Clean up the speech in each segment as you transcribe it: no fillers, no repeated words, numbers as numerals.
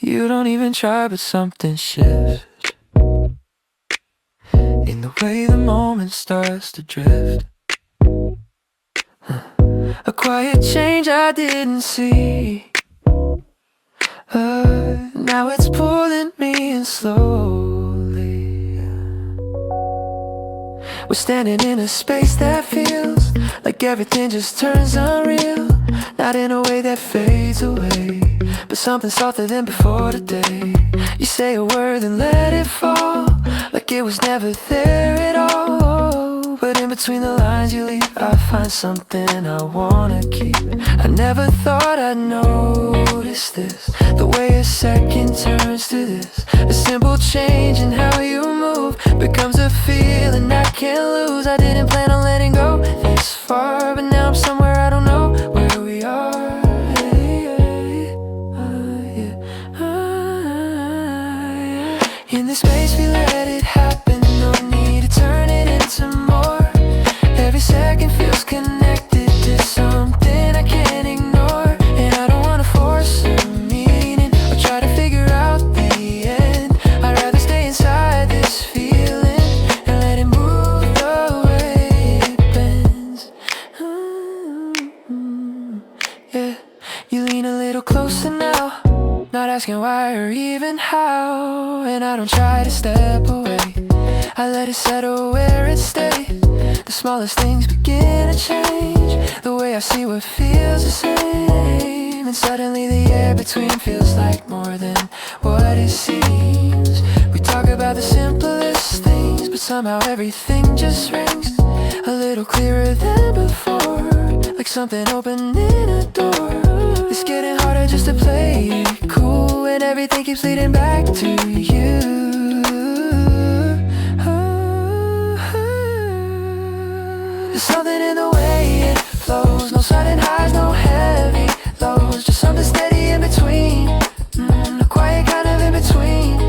You don't even try, but something shifts in the way the moment starts to drift. A quiet change I didn't see. Now it's pulling me in slowly. We're standing in a space that feels like everything just turns unreal. Not in a way that fades away, but something softer than before today. You say a word and let it fall, like it was never there at all. But in between the lines you leave, I find something I wanna keep. I never thought I'd notice this, the way a second turns to this. A simple change in how you move becomes a feeling I can't lose. I didn't plan on letting go this far, but now I'm somewhere I don't know where we are. In this space we let it happen, no need to turn it into more. Every second feels connected to something I can't ignore. And I don't wanna force a meaning or try to figure out the end. I'd rather stay inside this feeling and let it move the way it bends. Yeah, you lean a little closer now, not asking why or even how. And I don't try to step away, I let it settle where it stays. The smallest things begin to change, the way I see what feels the same. And suddenly the air between feels like more than what it seems. We talk about the simplest things, but somehow everything just rings a little clearer than before, like something opening a door. It's getting harder just to play it cool, and everything keeps leading back to you. There's something in the way it flows, no sudden highs, no heavy lows, just something steady in between, a quiet kind of in between.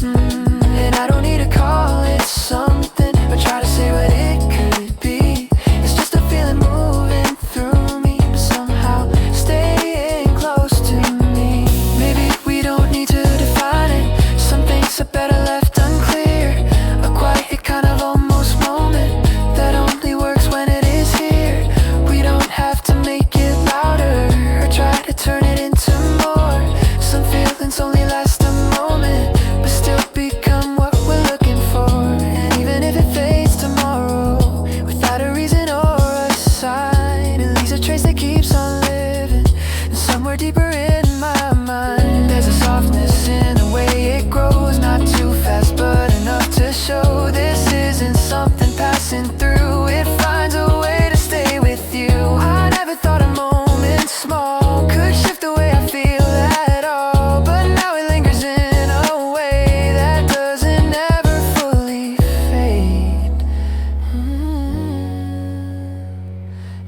And I don't need to call it something or try to say what it could be. It's just a feeling moving through me, but somehow staying close to me. Maybe we don't need to define it, some things are better left unclear. A quiet kind of almost moment that only works when it is here. We don't have to make it louder or try to turn it into more. Some feelings only last a moment, but still become what we're looking for. And even if it fades tomorrow, without a reason or a sign, it leaves a trace that keeps on living. And somewhere deeper in my mind, there's a softness in the way it grows, not too fast but enough to show this isn't something passing through. It finds a way to stay with you. I never thought a moment small could shift the way I feel at all, but now it lingers in a way that doesn't ever fully fade.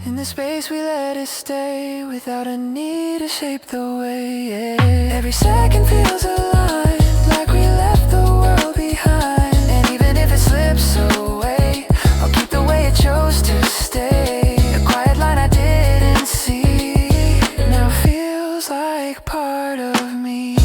In this space we let it stay without a need to shape the way. Every second feels alive, like we left the world behind. And even if it slips away, I'll keep the way it chose to stay. A quiet line I didn't see now feels like part of me.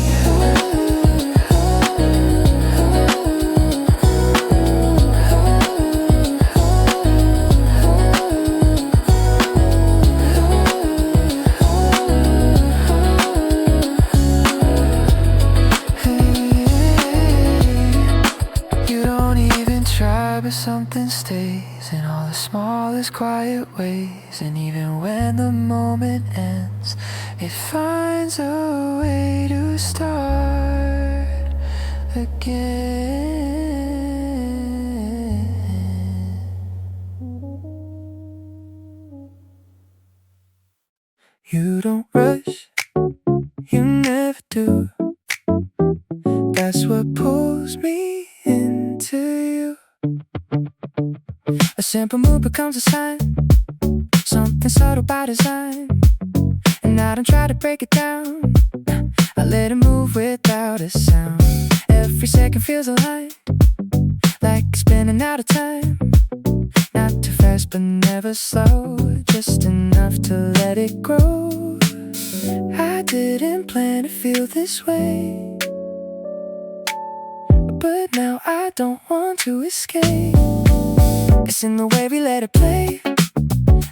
You don't even try, but something stays in all the smallest quiet ways. And even when the moment ends, it finds a way to start again. You don't rush, you never do. That's what pulls me into you. A simple move becomes a sign, something subtle by design. And I don't try to break it down, I let it move without a sound. Every second feels alive, like it's spinning out of time. Not too fast but never slow, just enough to let it grow. I didn't plan to feel this way, but now I don't want to escape. It's in the way we let it play.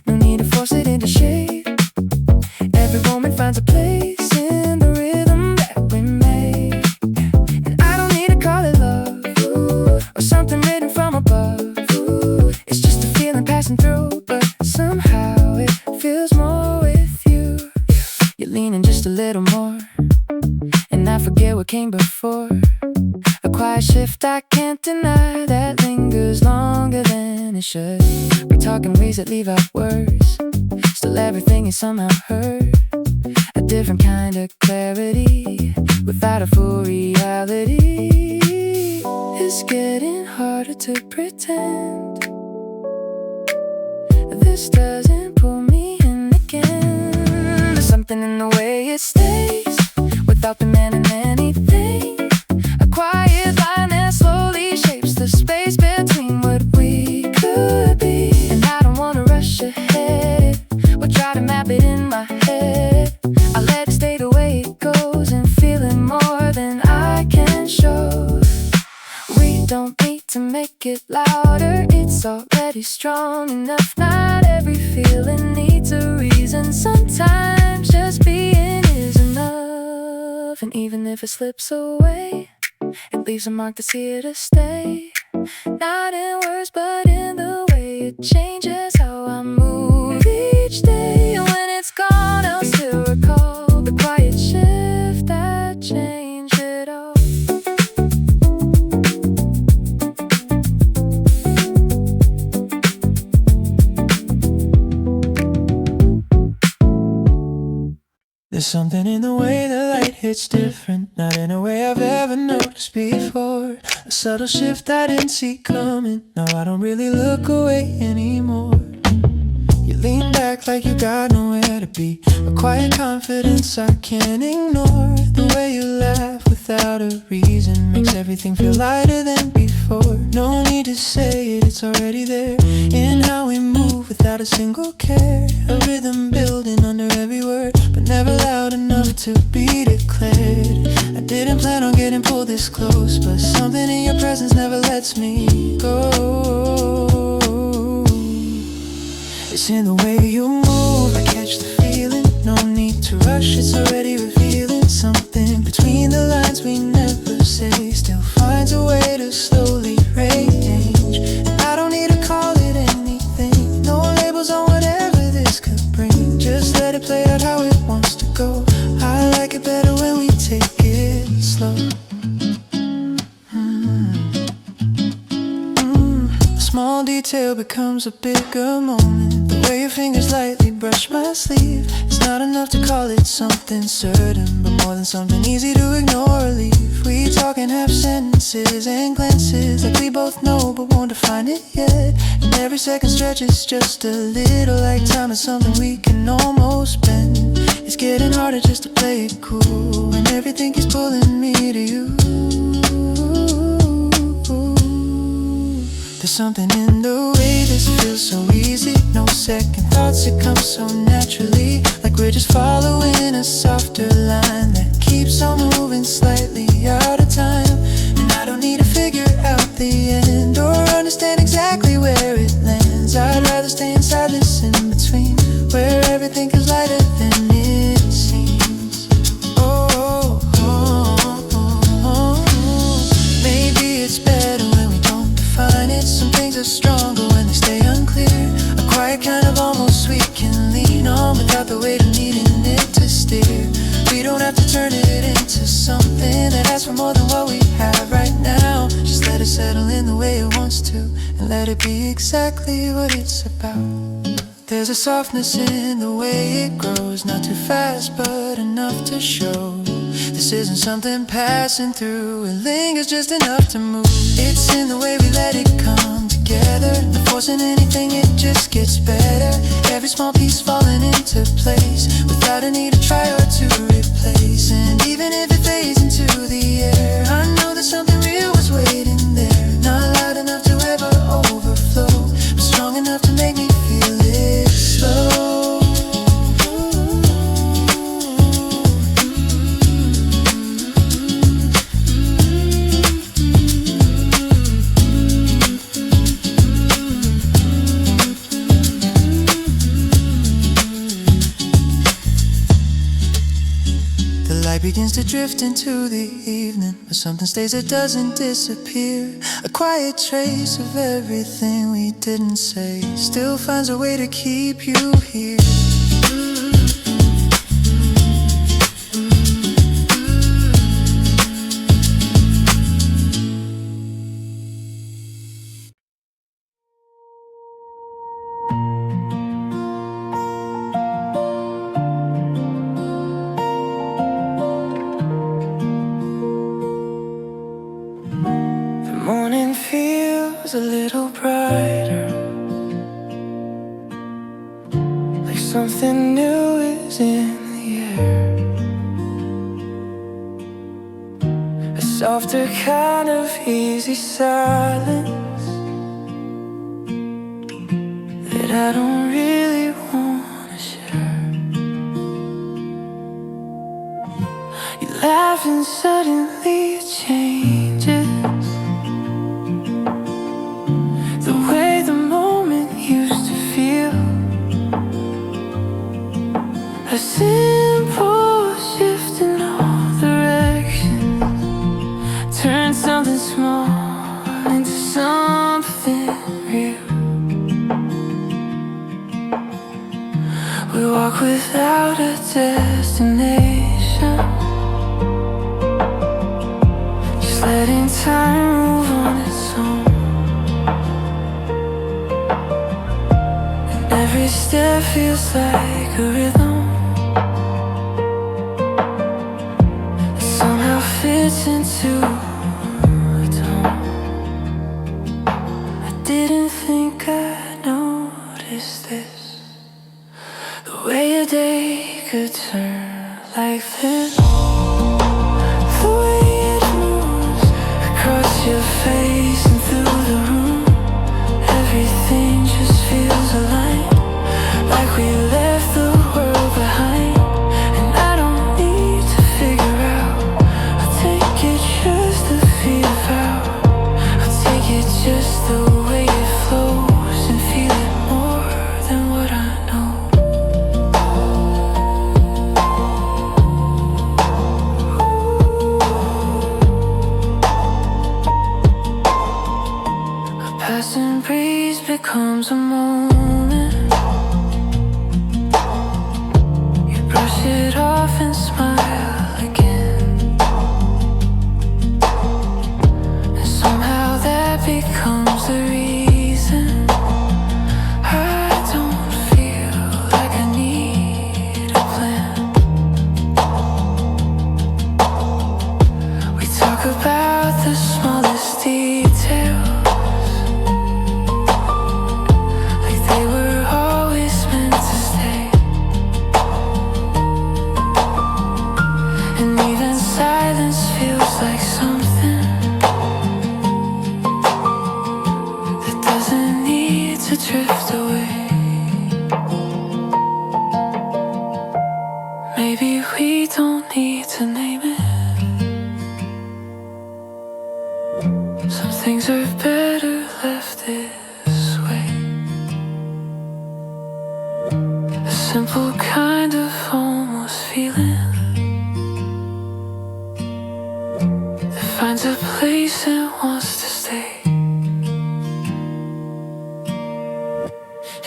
No need to force it into shape. Every moment finds a place in the rhythm that we make. And I don't need to call it love, or something written from above. It's just a feeling passing through, but somehow it feels more with you. You're leaning just a little more, and I forget what came before. A quiet shift I can't deny that lingers longer than it should. We talk in ways that leave out words, still everything is somehow heard. A different kind of clarity, without a full reality. It's getting harder to pretend this doesn't pull me in again. There's something in the way it stays, without demanding anything. A quiet line that slowly shapes the space between what we could be. And I don't wanna rush ahead, or try to map it in my head. I let it stay the way it goes, and feeling more than I can show. We don't need to make it louder, it's already strong enough. Not every feeling needs a reason, sometimes just being is enough. And even if it slips away, it leaves a mark that's here to stay. Not in words, but in the way it changes how I move each day. And when it's gone, I'll still recall the quiet shift that changed it all. There's something in the way the light hits different, not in a way I've ever noticed before. A subtle shift I didn't see coming, now I don't really look away anymore. You lean back like you got nowhere to be, a quiet confidence I can't ignore. The way you laugh without a reason makes everything feel lighter than before. No need to say it, it's already there, in how we move without a single care. A rhythm building under every word, but never loud enough to be declared. I didn't plan on getting pulled this close, but something in your presence never lets me go. It's in the way you move, I catch the feeling. No need to rush, it's already revealing. Something between the lines we never say still finds a way to slowly range. And I don't need to call it anything, no labels on whatever this could bring. Just let it play out how it wants to go. I like it better when we take it slow. A small detail becomes a bigger moment. The way your fingers lightly brush my sleeve, it's not enough to call it something certain, but more than something easy to ignore or leave. We talk in half sentences and glances, like we both know but won't define it yet. And every second stretches just a little, like time is something we can almost bend. It's getting harder just to play it cool, and everything keeps pulling me to you. There's something in the way this feels so easy. No second thoughts, it comes so naturally, like we're just following a softer line that keeps on moving slightly out of time. And I don't need to figure out the end or understand exactly where it lands. I'd rather stay in silence in between, where everything is lighter than it seems. Oh, oh, oh, oh, oh. Maybe it's better when we don't define it. Some things are stronger when they stay unclear. A quiet kind of almost we can lean on without the weight of needing it to steer. We don't have to turn it into something that asks for more than what we have right now. Just let it settle in the way it wants to, and let it be exactly what it's about. There's a softness in the way it grows, not too fast but enough to show. This isn't something passing through, it lingers just enough to move. It's in the way we let it come together, not forcing anything, it just gets better. Every small piece falling into place, without a need to try or to replace. And even if it fades into the air, I know that something real was waiting there. Not loud enough to ever overflow, but strong enough to make me feel it slow. begins to drift into the evening, but something stays that doesn't disappear. A quiet trace of everything we didn't say still finds a way to keep you here. A little brighter, like something new is in the air. A softer kind of easy silence that I don't really wanna share. You laugh and suddenly it changes. The way the moment used to feel, a simple shift in all directions turned something small into something real. We walk without a destination, just letting time move on its own. Every step feels like a rhythm that somehow fits into a tone. I didn't think I'd notice this, the way a day could turn like this. The way it moves across your face and through the room, everything just feels alive. Like we left the world behind, and I don't need to figure out. I'll take it just to feel out. I'll take it just the way it flows and feel it more than what I know. A passing breeze becomes a moment. Brush it off and smile again, and somehow that becomes the reason I don't feel like I need a plan. We talk about the smallest details, like they were always meant to stay. And even silence feels like something that doesn't need to drift away. Maybe we don't need to name it. Some things are better left this way. A simple kind of almost feeling finds a place and wants to stay.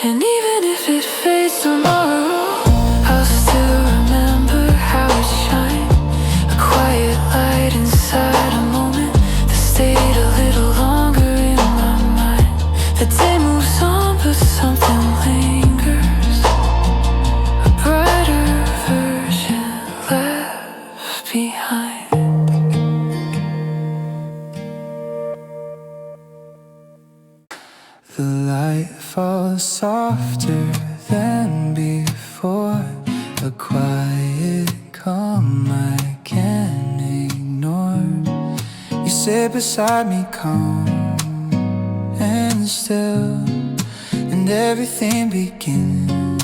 And even if it fades tomorrow, I'll still remember how it shined. A quiet light inside a moment that stayed a little longer in my mind. The day moves on but something lingers, a brighter version left behind. The light falls softer than before, a quiet calm I can't ignore. You sit beside me calm and still, and everything begins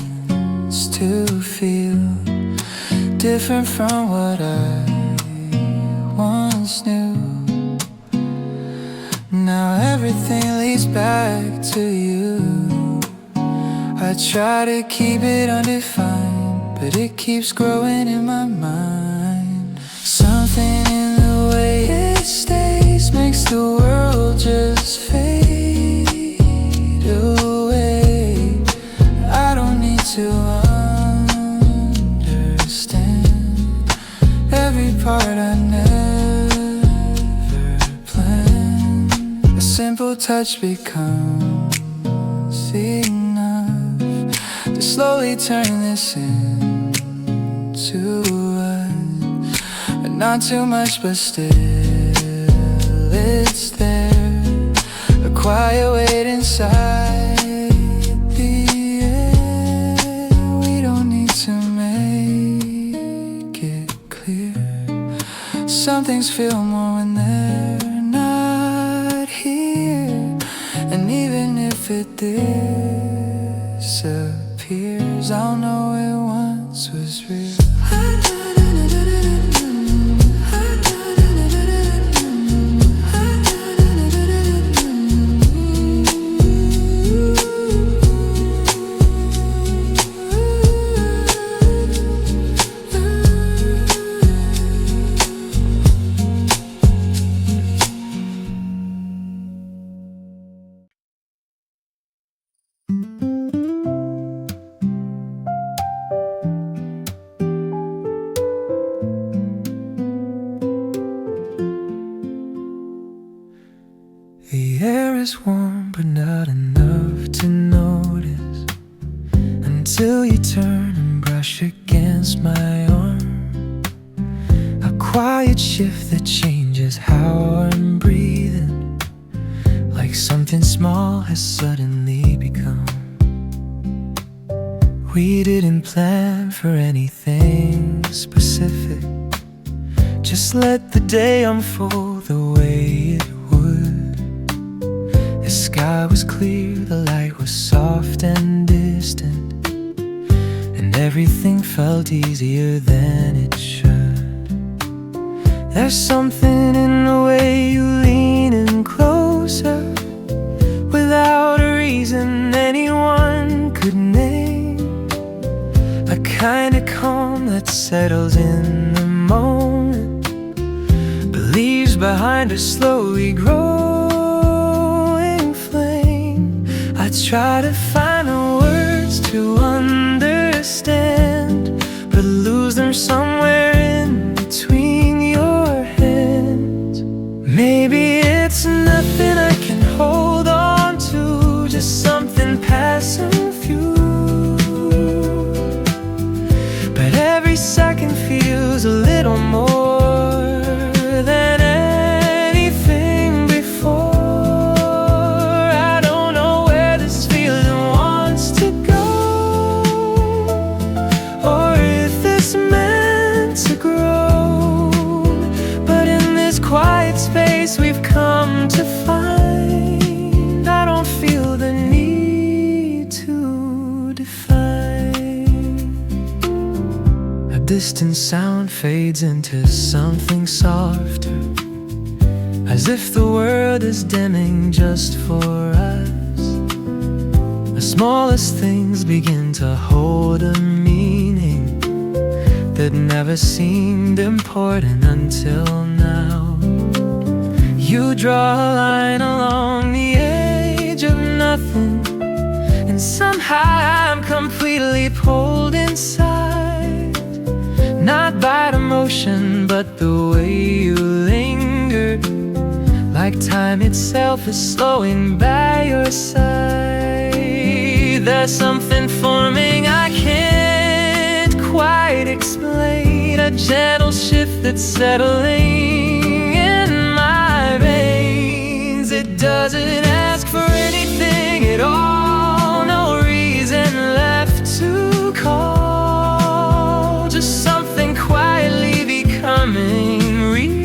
to feel different from what I once knew. Now everything leads back to you. I try to keep it undefined, but it keeps growing in my mind. Something in the way it stays makes the world just fade away. I don't need to understand every part I never planned. A simple touch becomes enough to slowly turn this into us. Not too much, but still it's there. A quiet weight inside the air. We don't need to make it clear. Some things feel more when they're not here. And even if it disappears, I'll know it once was real. The air is warm but not enough to notice until you turn and brush against my arm. A quiet shift that changes how I'm breathing, like something small has suddenly become. We didn't plan for anything specific, just let the day unfold the way it would. The sky was clear, the light was soft and distant, and everything felt easier than it should. There's something in the way you lean in closer, without a reason anyone could name. A kind of calm that settles in the moment, but leaves behind a slowly growing flame. I try to find the words to understand, but lose them somewhere in between your hands. Maybe it's nothing I can hold on to, just something passing through. But every second feels a little more than anything before. I don't know where this feeling wants to go, or if it's meant to grow. But in this quiet space we've come to find, I don't feel the need to define. A distant sound fades into something softer, as if the world is dimming just for us. The smallest things begin to hold a meaning that never seemed important until now. You draw a line along the edge of nothing, and somehow I'm completely pulled inside. Not by the motion, but the way you linger, like time itself is slowing by your side. There's something forming I can't quite explain, a gentle shift that's settling in my veins. It doesn't ask for anything at all, no reason left to call, just something quietly becoming real.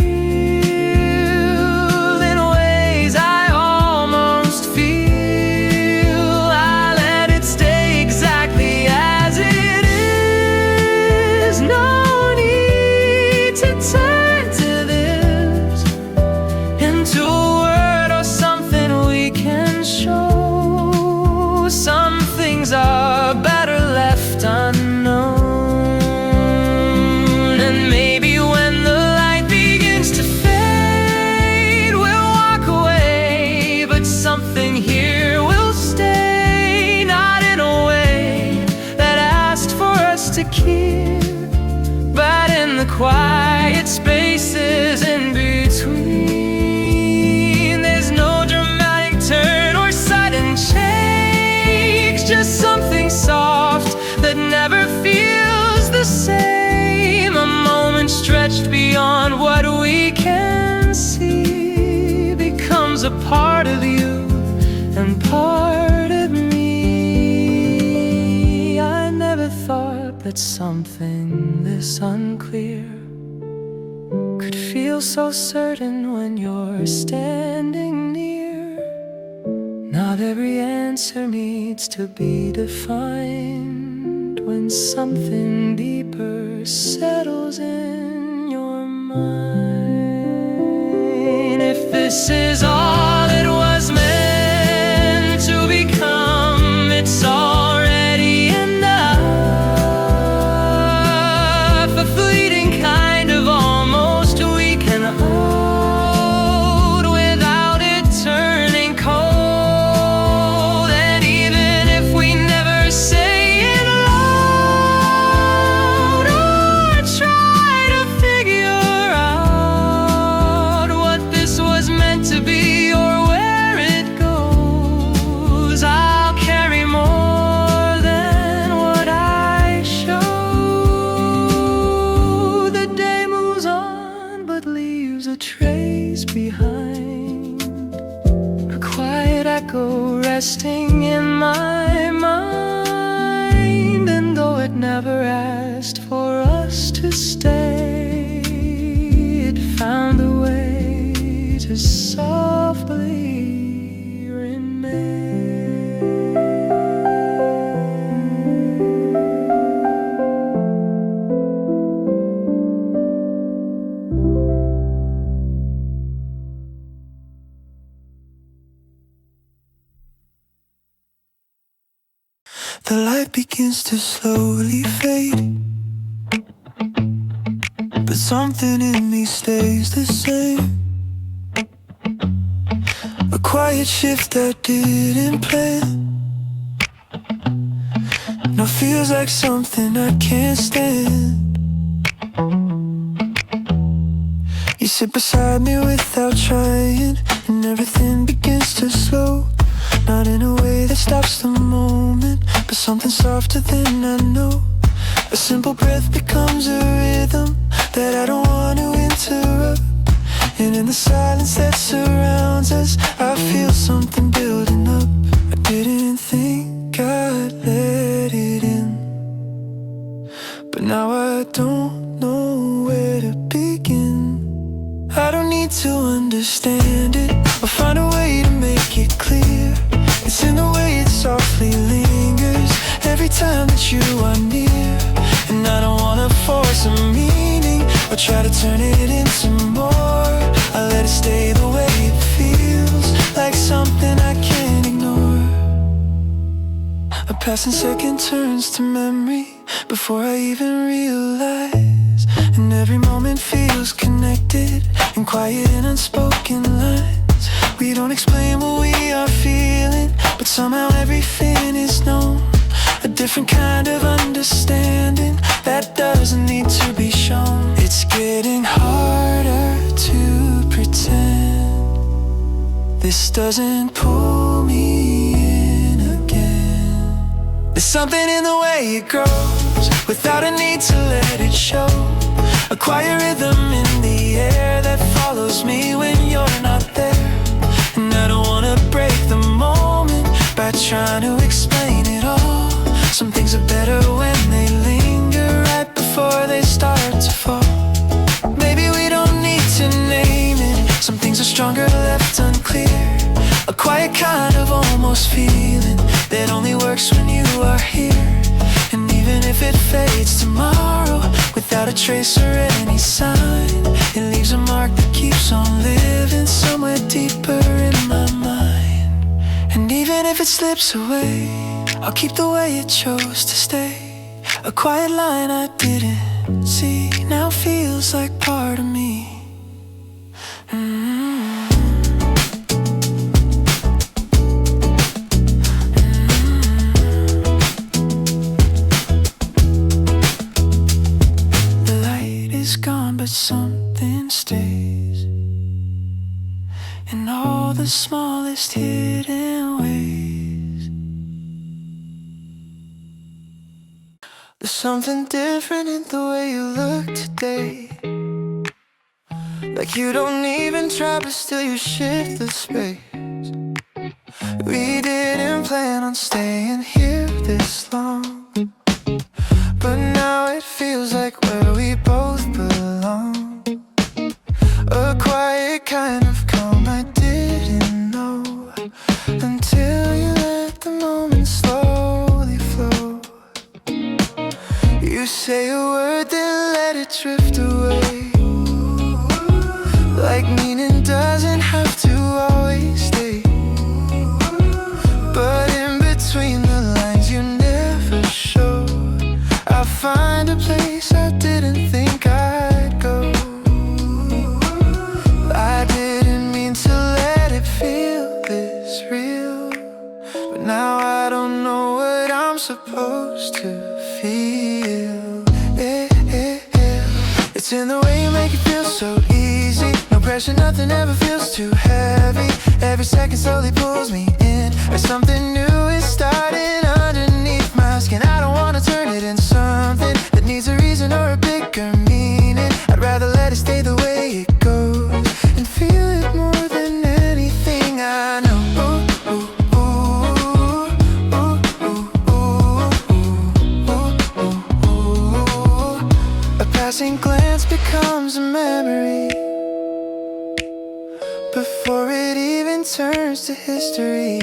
Turn to the part of you and part of me. I never thought that something this unclear could feel so certain when you're standing near. Not every answer needs to be defined when something deeper settles in your mind. If this is all it was meant to become, it's already enough. A fleeting kind of almost we can hold without it turning cold. And even if we never say it loud or try to figure out what this was meant to be or where it goes, I'll carry more than what I show. The day moves on but leaves a trace behind, a quiet echo resting in my mind. And though it never asked for us to stay, it found a way to softly remain. The light begins to slowly fade, but something in me stays the same. A quiet shift I didn't plan. Now feels like something I can't stand. You sit beside me without trying, and everything begins to slow. Not in a way that stops the moment, but something softer than I know. A simple breath becomes a rhythm that I don't want to interrupt. And in the silence that surrounds us, I feel something building up. I didn't think I'd let it in, but now I don't know where to begin. I don't need to understand it, I'll find a way to make it clear. It's in the way it softly lingers every time that you are near. And I don't wanna force a meaning or try to turn it into more. I let it stay the way it feels, like something I can't ignore. A passing second turns to memory before I even realize. And every moment feels connected in quiet and unspoken lines. We don't explain what we are feeling, but somehow everything is known. A different kind of understanding that doesn't need to be shown. It's getting harder to pretend this doesn't pull me in again. There's something in the way it grows without a need to let it show. A quiet rhythm in the air that follows me when you're not there. And I don't wanna break the moment by trying to explain it all. Some things are better when they linger right before they start to fall. Maybe we don't need to name it. Some things are stronger left unclear. A quiet kind of almost feeling that only works when you are here. And even if it fades tomorrow without a trace or any sign, it leaves a mark that keeps on living somewhere deeper in my mind. And even if it slips away, I'll keep the way it chose to stay. A quiet line I didn't see now feels like part of me. The light is gone, but something stays in all the smallest hidden ways. There's something different in the way you look today. Like you don't even try, but still you shift the space. We didn't plan on staying here this long, but now it feels like where we both belong. A quiet kind of calm I didn't know until you let the moment slowly flow. You say a word, then let it drift away. Like meaning doesn't have to always stay. But in between the lines you never show, I find a place I didn't think I'd go. I didn't mean to let it feel this real, but now I don't know what I'm supposed to feel. It's in the way you make it feel so easy. No pressure, nothing ever feels too heavy. Every second slowly pulls me in, or something new is starting underneath my skin. I don't wanna turn it into something that needs a reason or a bigger meaning. I'd rather let it stay the way it goes and feel it more than anything I know. A passing glance becomes a memory before it even turns to history.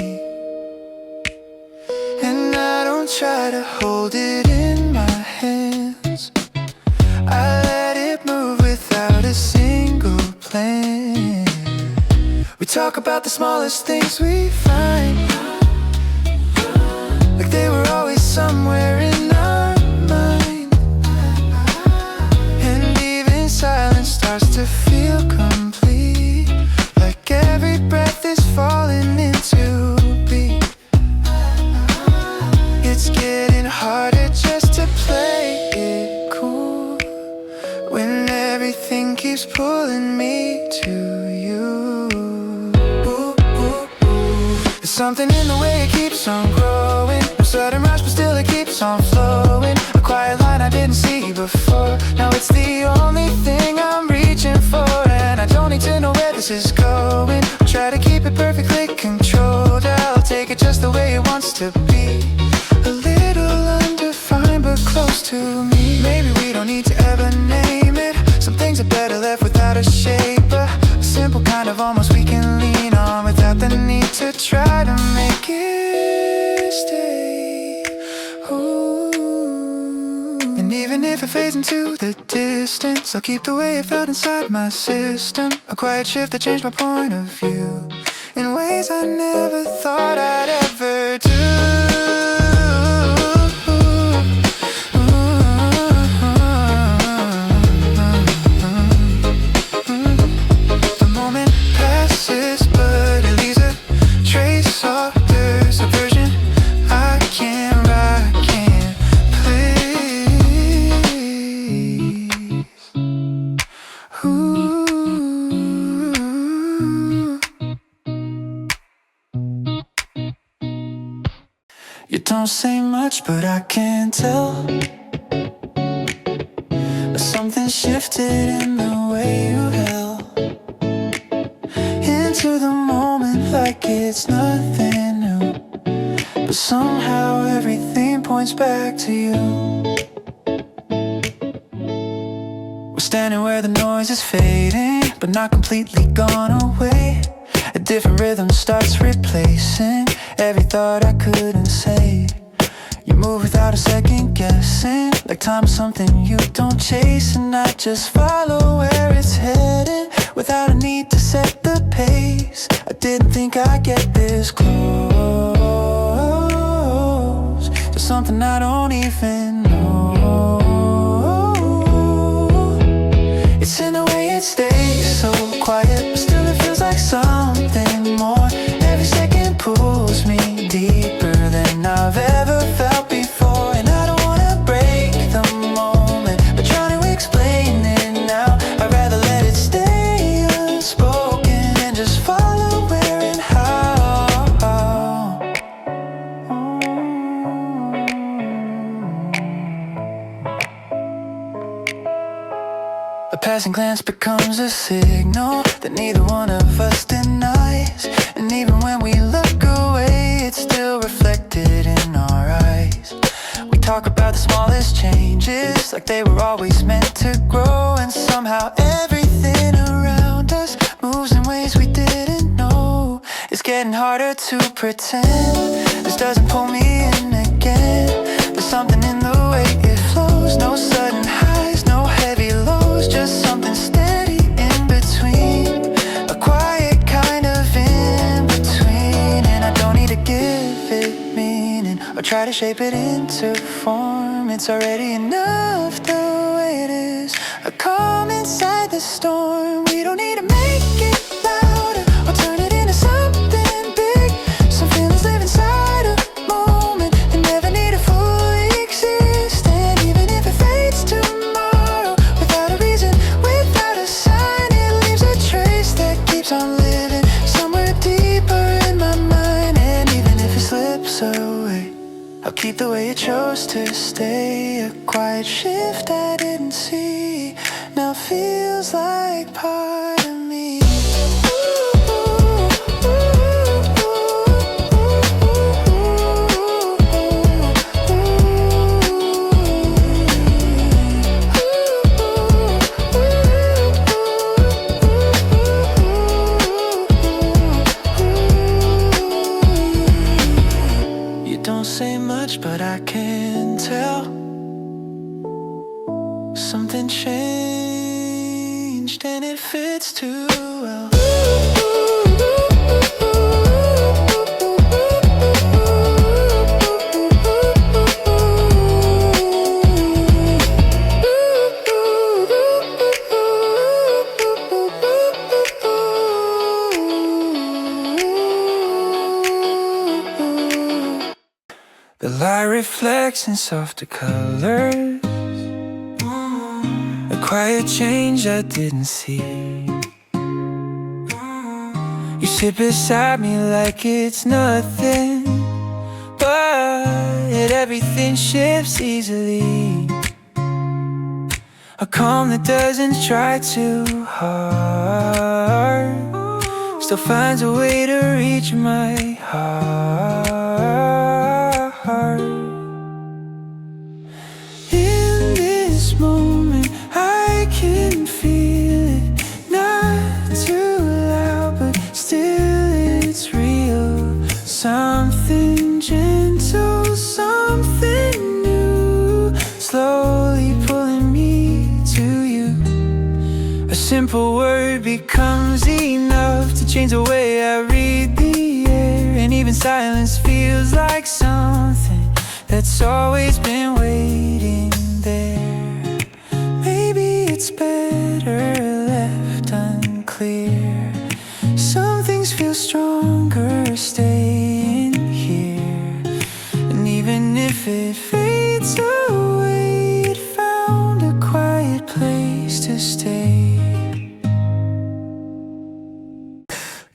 And I don't try to hold it in my hands, I let it move without a single plan. We talk about the smallest things we find, like they were always somewhere in our mind. And even silence starts to feel complete, like every breath is falling into beat. It's getting harder just to play it cool when everything keeps pulling me to you. There's something in the way it keeps on growing. No sudden rush, but still it keeps on flowing. A quiet line I didn't see before, now it's the only thing I'm reaching for. And I don't need to know where this is going, I'll try to keep it perfectly controlled. I'll take it just the way it wants to be, a little undefined but close to me. Maybe we don't need to ever name it, some things are better left without a shape. A simple kind of almost we can lean on without the need to try to make it stay. Ooh. And even if it fades into the distance, I'll keep the way it felt inside my system. A quiet shift that changed my point of view in ways I never thought I'd ever do. The moment passes, but it leaves a trace of the subversion I can't please. Ooh. You don't say much, but I can tell something shifted in the way you held into the moment like it's nothing new, but somehow everything points back to you. We're standing where the noise is fading, but not completely gone away. A different rhythm starts replacing every thought I couldn't say. You move without a second guessing, like time is something you don't chase. And I just follow where it's heading without a need to set the pace. I didn't think I'd get this close to something I don't even know. It's in the way it stays so quiet, but still it feels like something more. Every second pulls me deeper than I've ever felt before. And I don't wanna break the moment by trying to explain it now. I'd rather let it stay unspoken and just follow where and how. passing glance becomes a signal that neither one of us denies. And even when we look away, it's still reflected in our eyes. We talk about the smallest changes like they were always meant to grow. And somehow everything around us moves in ways we didn't know. It's getting harder to pretend this doesn't pull me in again. There's something in the way it flows. No sudden highs, no heavy lows, just something steady in between. A quiet kind of in between. And I don't need to give it meaning or try to shape it into form. It's already enough the way it is. A calm inside the storm. We don't need to make it louder or turn it into something big. Some feelings live inside a moment and never need to fully exist. And even if it fades tomorrow without a reason, without a sign, it leaves a trace that keeps on living somewhere deeper in my mind. And even if it slips away, I'll keep the way it chose to stay. A quiet shift I didn't see now feels like part of me. You don't say much, but I can tell something changed and it fits too well. The light reflects in softer colors. A quiet change I didn't see. You sit beside me like it's nothing, but everything shifts easily. A calm that doesn't try too hard still finds a way to reach my heart. In this moment I can feel it, not too loud, but still it's real. Something gentle, something new, slowly pulling me to you. A simple word becomes enough to change the way I read the air. And even silence feels like something that's always been waiting there. Maybe it's better left unclear. Some things feel stronger staying here. And even if it fades away, it found a quiet place to stay.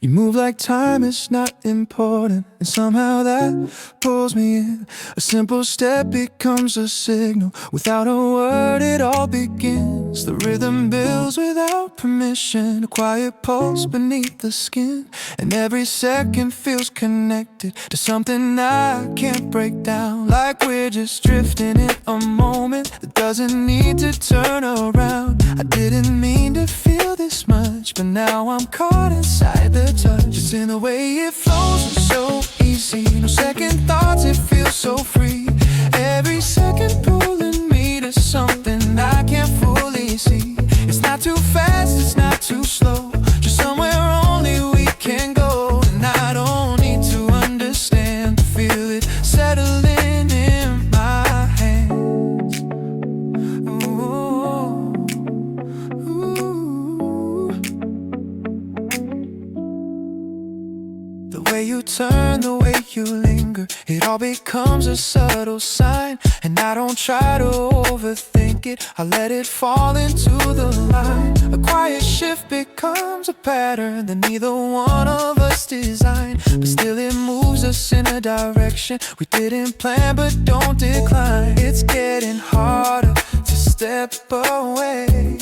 You move like time is not important, and somehow that pulls me in. A simple step becomes a signal. Without a word it all begins. The rhythm builds without permission. A quiet pulse beneath the skin. And every second feels connected to something I can't break down. Like we're just drifting in a moment that doesn't need to turn around. I didn't mean to feel this much, but now I'm caught inside the touch. It's in the way it flows, it's so easy. No second thoughts, it feels so free. Every second pulling me to something I can't fully see. It's not too fast, it's not too slow, just somewhere only we can go. And I don't need to understand to feel it settling in my hands. Ooh, ooh. The way you turn, the way you linger, it all becomes a subtle sign. And I don't try to overthink it, I let it fall into the line. A quiet shift becomes a pattern that neither one of us designed, but still it moves us in a direction we didn't plan but don't decline. It's getting harder to step away.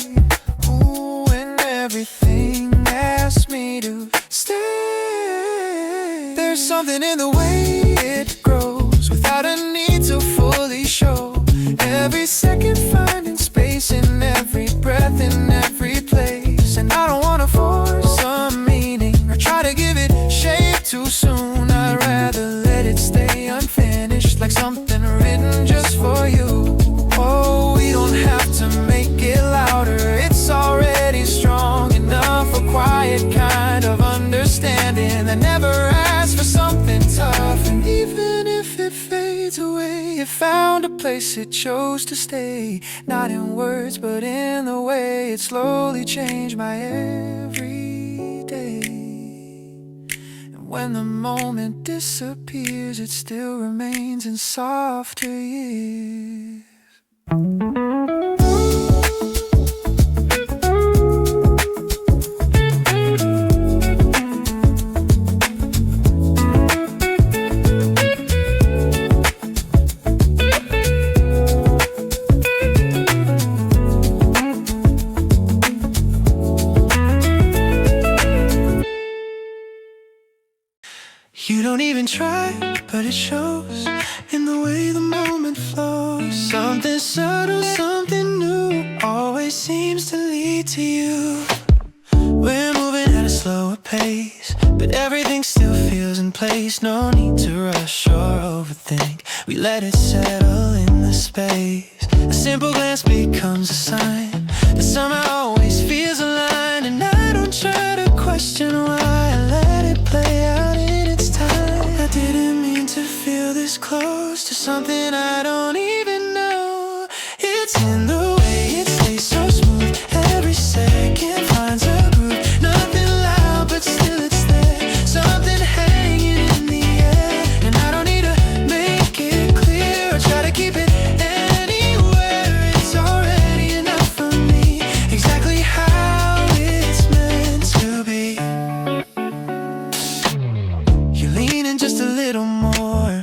Ooh. something in the way it grows without a need to fully show. Every second finding space in every breath, in every place. And I don't wanna force a meaning or try to give it shape too soon. I'd rather let it stay unfinished, like something written just for you. Oh, we don't have to make it louder, it's already strong enough. A quiet kind of understanding that never asks for something tough. And even if it fades away, it found a place it chose to stay. Not in words, but in the way it slowly changed my every day. And when the moment disappears, it still remains in softer years. You don't even try, but it shows in the way the moment flows. Something subtle, something new, always seems to lead to you. We're moving at a slower pace, but everything still feels in place. No need to rush or overthink, we let it settle in the space. A simple glance becomes a sign that somehow always feels aligned. And I don't try to question why, I let it play out in its time. I didn't mean to feel this close to something I don't even know. It's in the way it stays so smooth, every second finds a groove. Nothing loud, but still it's there, something hanging in the air. And I don't need to make it clear or try to keep it anywhere. It's already enough for me, exactly how it's meant to be. You lean in just a little more,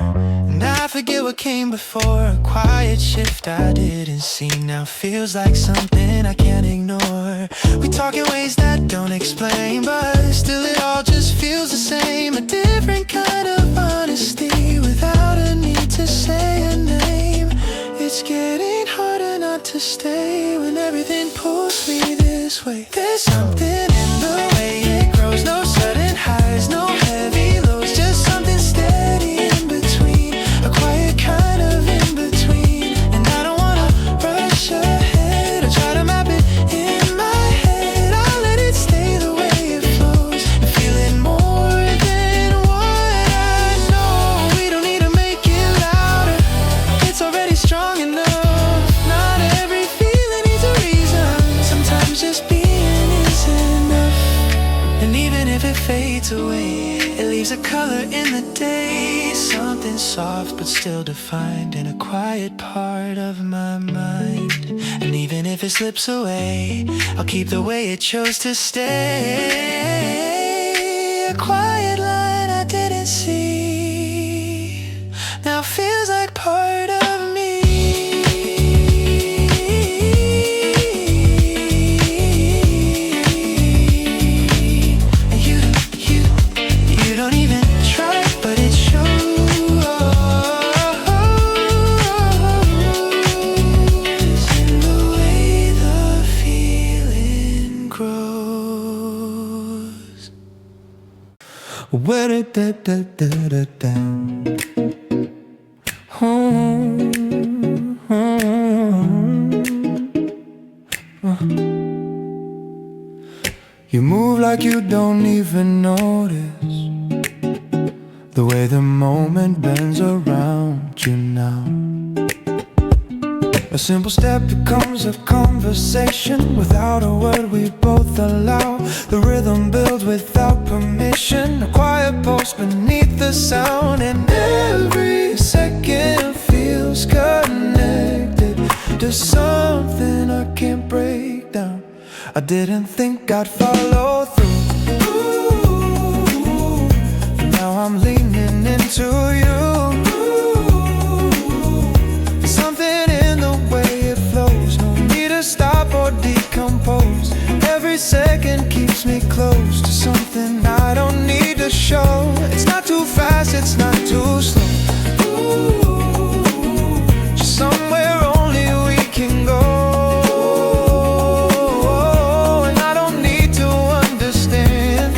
and I forget what came before. A quiet shift I didn't see now feels like something I can't ignore. We talk in ways that don't explain, but still it all just feels the same. A different kind of honesty without a need to say a name. It's getting harder not to stay when everything pulls me this way. There's something in the way it grows, no sudden highs, no heavy lows, just something steady in between, a quiet kind of in between. And I don't wanna rush ahead or try to map it in my head. I'll let it stay the way it flows and feel it more than what I know. We don't need to make it louder, it's already strong enough. Not every feeling needs a reason, sometimes just being is enough. And even if it fades away, it leaves a color in the day, something soft but still defined in a quiet part of my mind. And even if it slips away, I'll keep the way it chose to stay. A quiet line I didn't see now feels like part of me. You don't even try, but it shows in the way the feeling grows. You move like you don't even notice the way the moment bends around you now. A simple step becomes a conversation. Without a word we both allow. The rhythm builds without permission, a quiet pulse beneath the sound. And every second feels connected to something I can't break down. I didn't think I'd follow through. Now I'm leaning into you. Something in the way it flows, no need to stop or decompose. Every second keeps me close to something I don't need to show. It's not not too fast, it's not too slow. Just somewhere only we can go. And I don't need to understand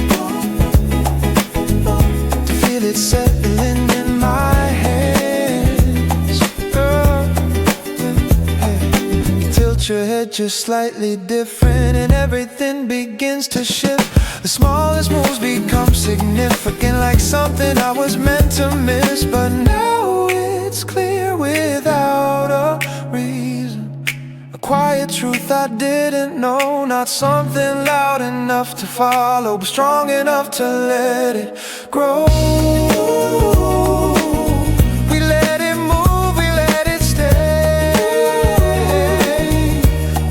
to feel it settling in my hands. Girl, tilt your head just slightly different and everything begins to shift. The smallest moves become significant, like something I was meant to miss. But now it's clear without a reason, a quiet truth I didn't know. Not something loud enough to follow, but strong enough to let it grow. We let it move, we let it stay,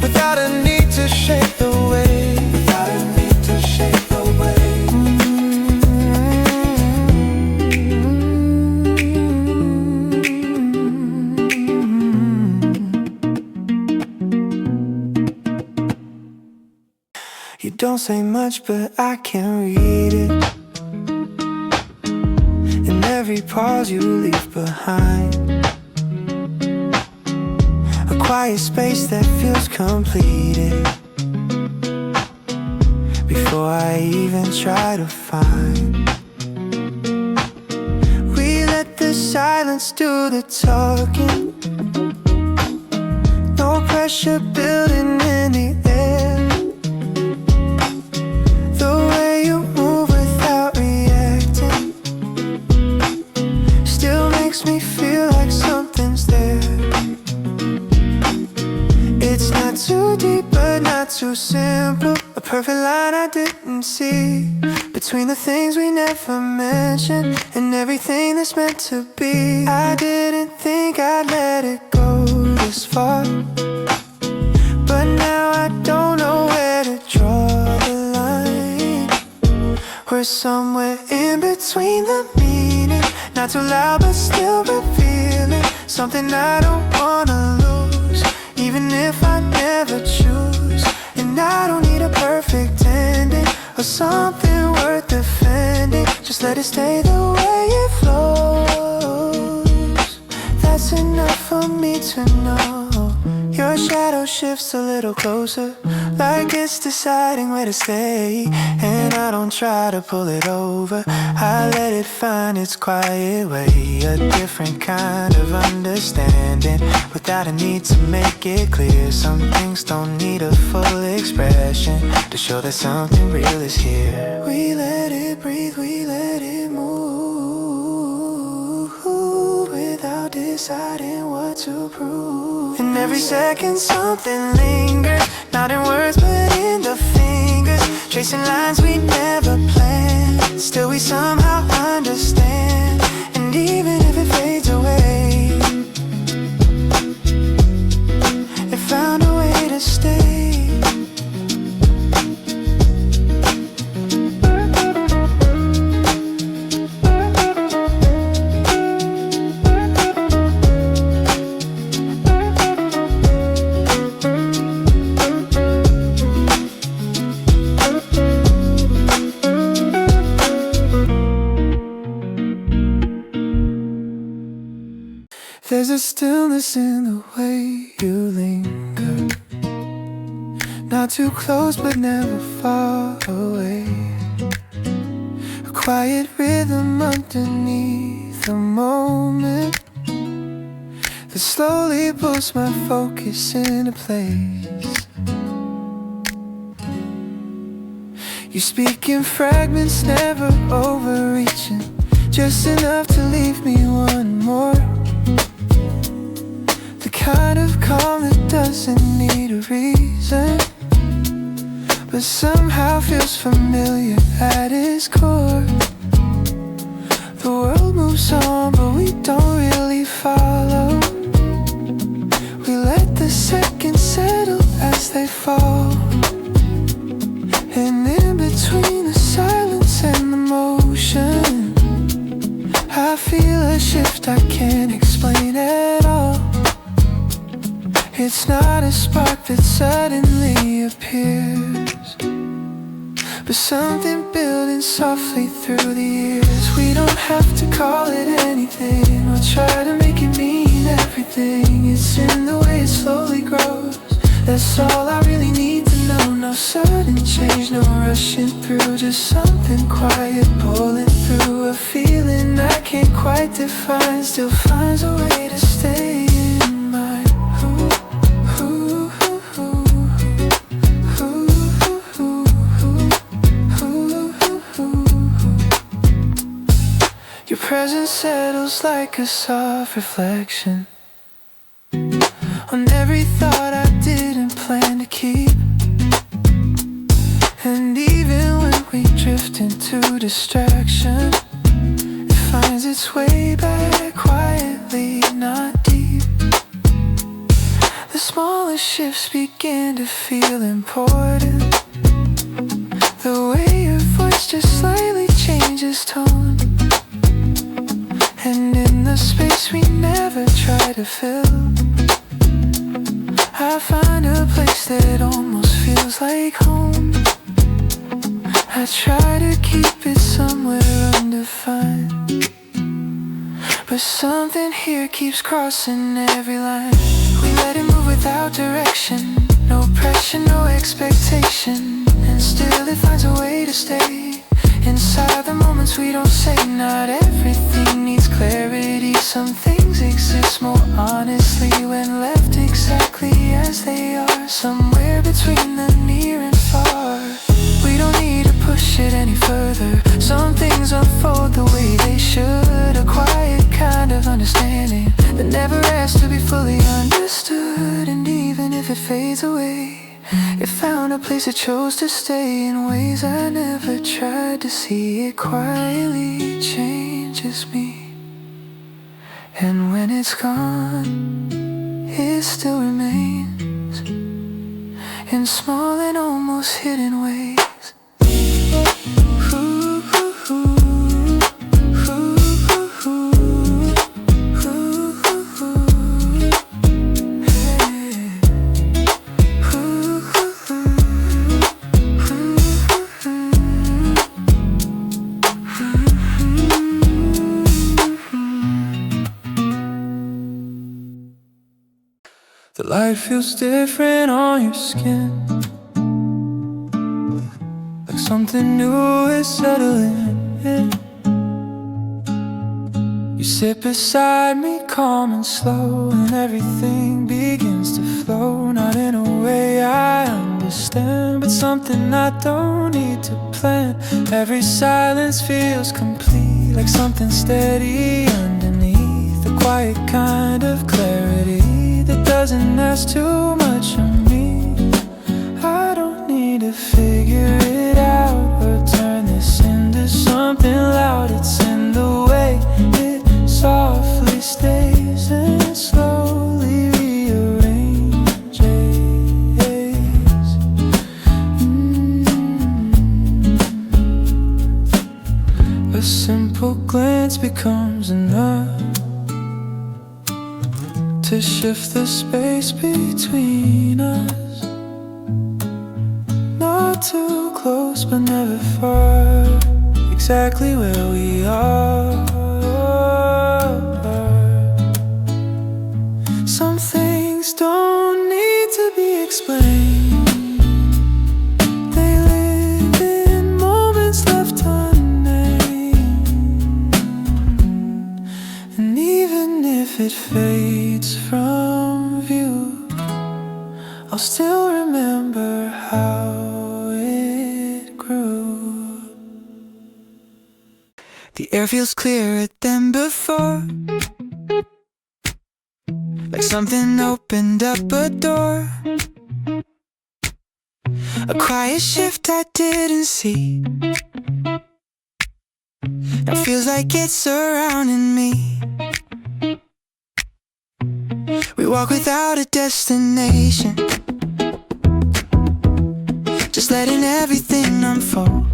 without a need to shake the way. You don't say much, but I can read it. In every pause you leave behind, a quiet space that feels completed before I even try to find. We let the silence do the talking, no pressure building in the air. Me feel like something's there. It's not too deep but not too simple, a perfect line I didn't see between the things we never mentioned and everything that's meant to be. I didn't think I'd let it go this far, but now I don't know where to draw the line. We're somewhere in between the meaning, not too loud but still revealing something I don't wanna lose, even if I never choose. And I don't need a perfect ending or something worth defending. Just let it stay the way it flows. That's enough for me to know. Your shadow shifts a little closer, like it's deciding where to stay. And I don't try to pull it over, I let it find its quiet way. A different kind of understanding, without a need to make it clear. Some things don't need a full expression to show that something real is here. We let it breathe, we let it move, without deciding what to prove. And every second something lingers, not in words but in the fingers, tracing lines we never planned. Still we somehow understand, and even if it fades away, it found a way to stay. There's a stillness in the way you linger, not too close but never far away. A quiet rhythm underneath the moment that slowly pulls my focus into place. You speak in fragments, never overreaching, just enough to leave me wanting more. The kind of calm that doesn't need a reason, but somehow feels familiar at its core. The world moves on, but we don't really follow. We let the seconds settle as they fall, and in between the silence and the motion, I feel a shift I can't explain at all. It's not a spark that suddenly appears, but But something building softly through the years. We don't have to call it anything or try to make it mean everything. It's in the way it slowly grows. That's all I really need to know. No sudden change, no rushing through. Just something quiet pulling through. A feeling I can't quite define, still finds a way to stay in my Your presence settles like a soft reflection on every thought I didn't plan to keep. And even when we drift into distraction, it finds its way back quietly, not deep. The smallest shifts begin to feel important. The way your voice just slightly changes tone. And in the space we never try to fill, I find a place that almost feels like home. I try to keep it somewhere undefined, but something here keeps crossing every line. We let it move without direction, no pressure, no expectation, and still it finds a way to stay inside the moments we don't say. Not everything needs clarity. Some things exist more honestly when left exactly as they are, somewhere between the near and far. We don't need to push it any further. Some things unfold the way they should. A quiet kind of understanding that never asks to be fully understood. And even if it fades away, it found a place it chose to stay in ways I never tried to see. It quietly changes me, and when it's gone, it still remains in small and almost hidden ways. The light feels different on your skin, like something new is settling in. You sit beside me calm and slow, and everything begins to flow. Not in a way I understand, but something I don't need to plan. Every silence feels complete, like something steady underneath. A quiet kind of clarity that doesn't ask too much of me. I don't need to figure it out or turn this into something loud. It's in the way it softly stays and slowly rearranges. A simple glance becomes enough to shift the space between us. Not too close but never far, exactly where we are. Some things don't need to be explained. They live in moments left unnamed. And even if it fades from view, I'll still remember how it grew. The air feels clearer than before, like something opened up a door. A quiet shift I didn't see, now feels like it's surrounding me. We walk without a destination, just letting everything unfold.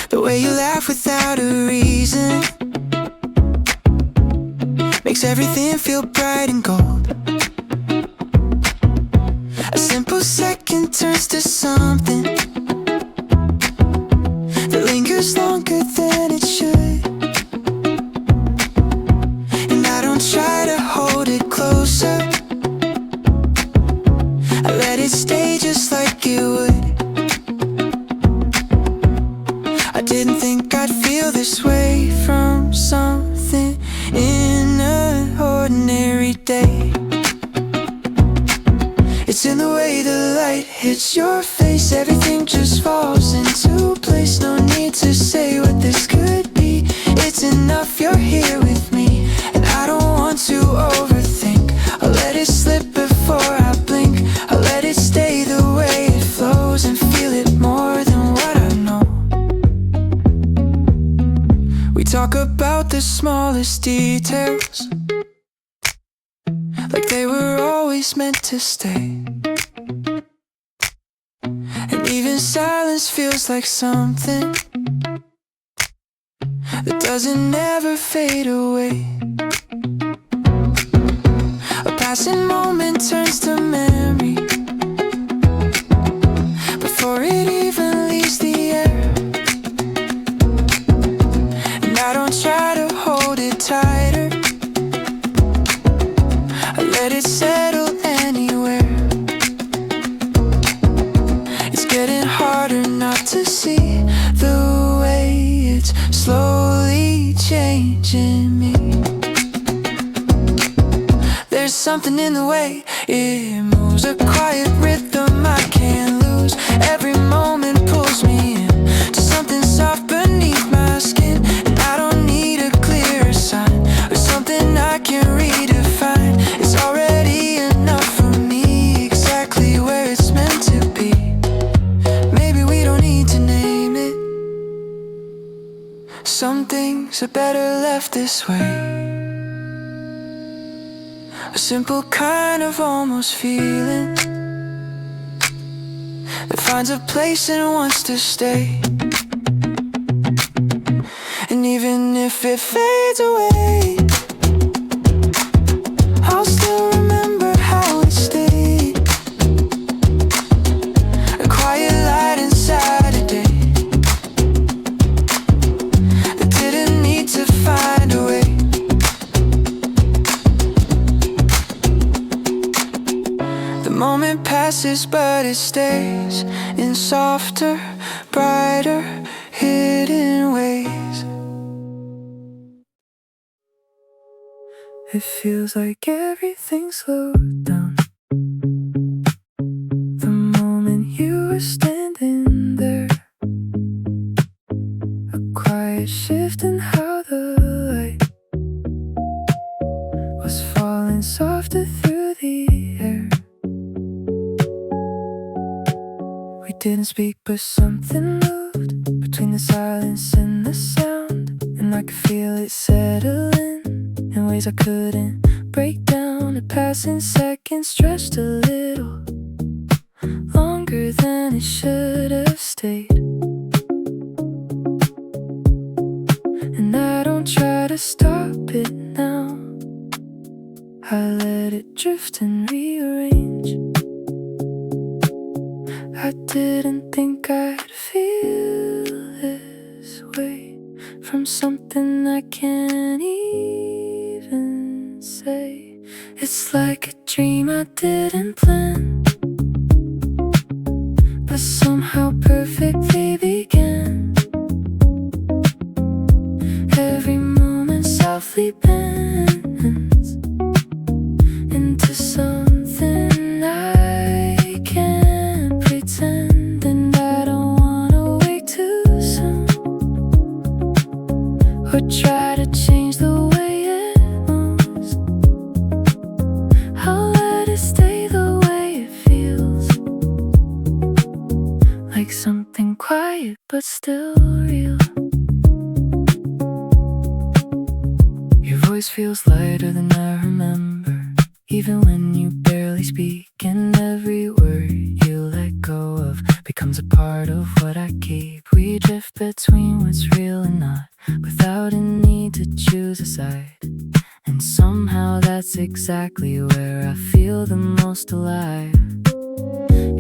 The way you laugh without a reason makes everything feel bright and gold. A simple second turns to something stays longer than it should. And I don't try to hold it closer, I let it stay just like it would. I didn't think I'd feel this way from something in an ordinary day. It's in the way the light hits your face, everything just falls into place. No need to say what this could be, it's enough you're here with me. And I don't want to overthink, I'll let it slip before I blink. I'll let it stay the way it flows and feel it more than what I know. We talk about the smallest details, like they were always meant to stay. And even silence feels like something that doesn't ever fade away. A passing moment turns to memory before it even leaves the air. And I don't try to hold it tighter, I let it settle anywhere. It's getting harder not to see the way it's slowly changing me. There's something in the way it moves, a quiet rhythm I can't lose. Every moment pulls me in to something soft beneath my skin. And I don't need a clearer sign or something I can redefine. It's already enough for me, exactly where it's meant to be. Maybe we don't need to name it, some things are better left this way. A simple kind of almost feeling that finds a place and wants to stay. And even if it fades away, I'll still remember how it stayed. A quiet light inside a day that didn't need to find a way. The moment passes but it stays in softer, brighter, hidden ways. It feels like everything slowed down the moment you were standing there. A quiet shift in how the light was falling softer through the air. We didn't speak but something moved between the silence and the sound. And I could feel it settling in ways I couldn't break down. A passing second stretched a little longer than it should have stayed. And I don't try to stop it now, I let it drift and rearrange. I didn't think I'd feel this way from something I can't even say. It's like a dream I didn't plan, but somehow perfectly began. Every moment softly bends into something I can't pretend. And I don't wanna wake too soon or try to change the way it moves. I'll let it stay the way it feels, like something quiet but still real. Your voice feels lighter than I remember, even when you barely speak. And every word you let go of becomes a part of what I keep. We drift between what's real and not, without a need to choose a side. And somehow that's exactly where I feel the most alive.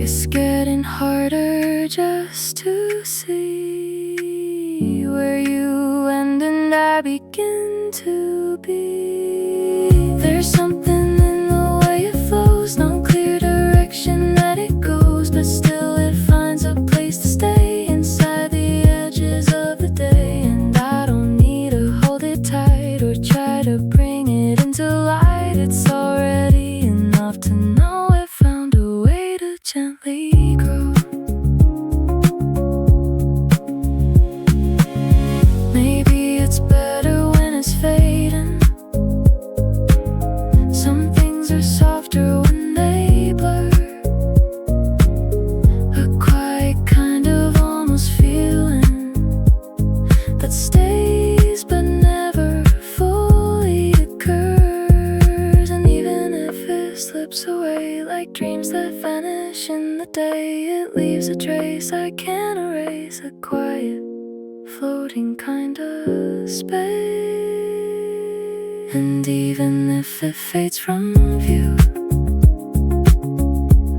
It's getting harder just to see where you end and I begin to be. There's something in the way it flows, no clear direction that it goes, but still it finds a place to stay inside the edges of the day. And I don't need to hold it tight or try to bring it into light. It's already enough to know it found a way to gently grow. Maybe it's better when it's fading. Some things are softer when they blur. A quiet kind of almost feeling that stays but never fully occurs. And even if it slips away like dreams that vanish in the day, it leaves a trace I can't erase, a quiet floating kind of space. And even if it fades from view,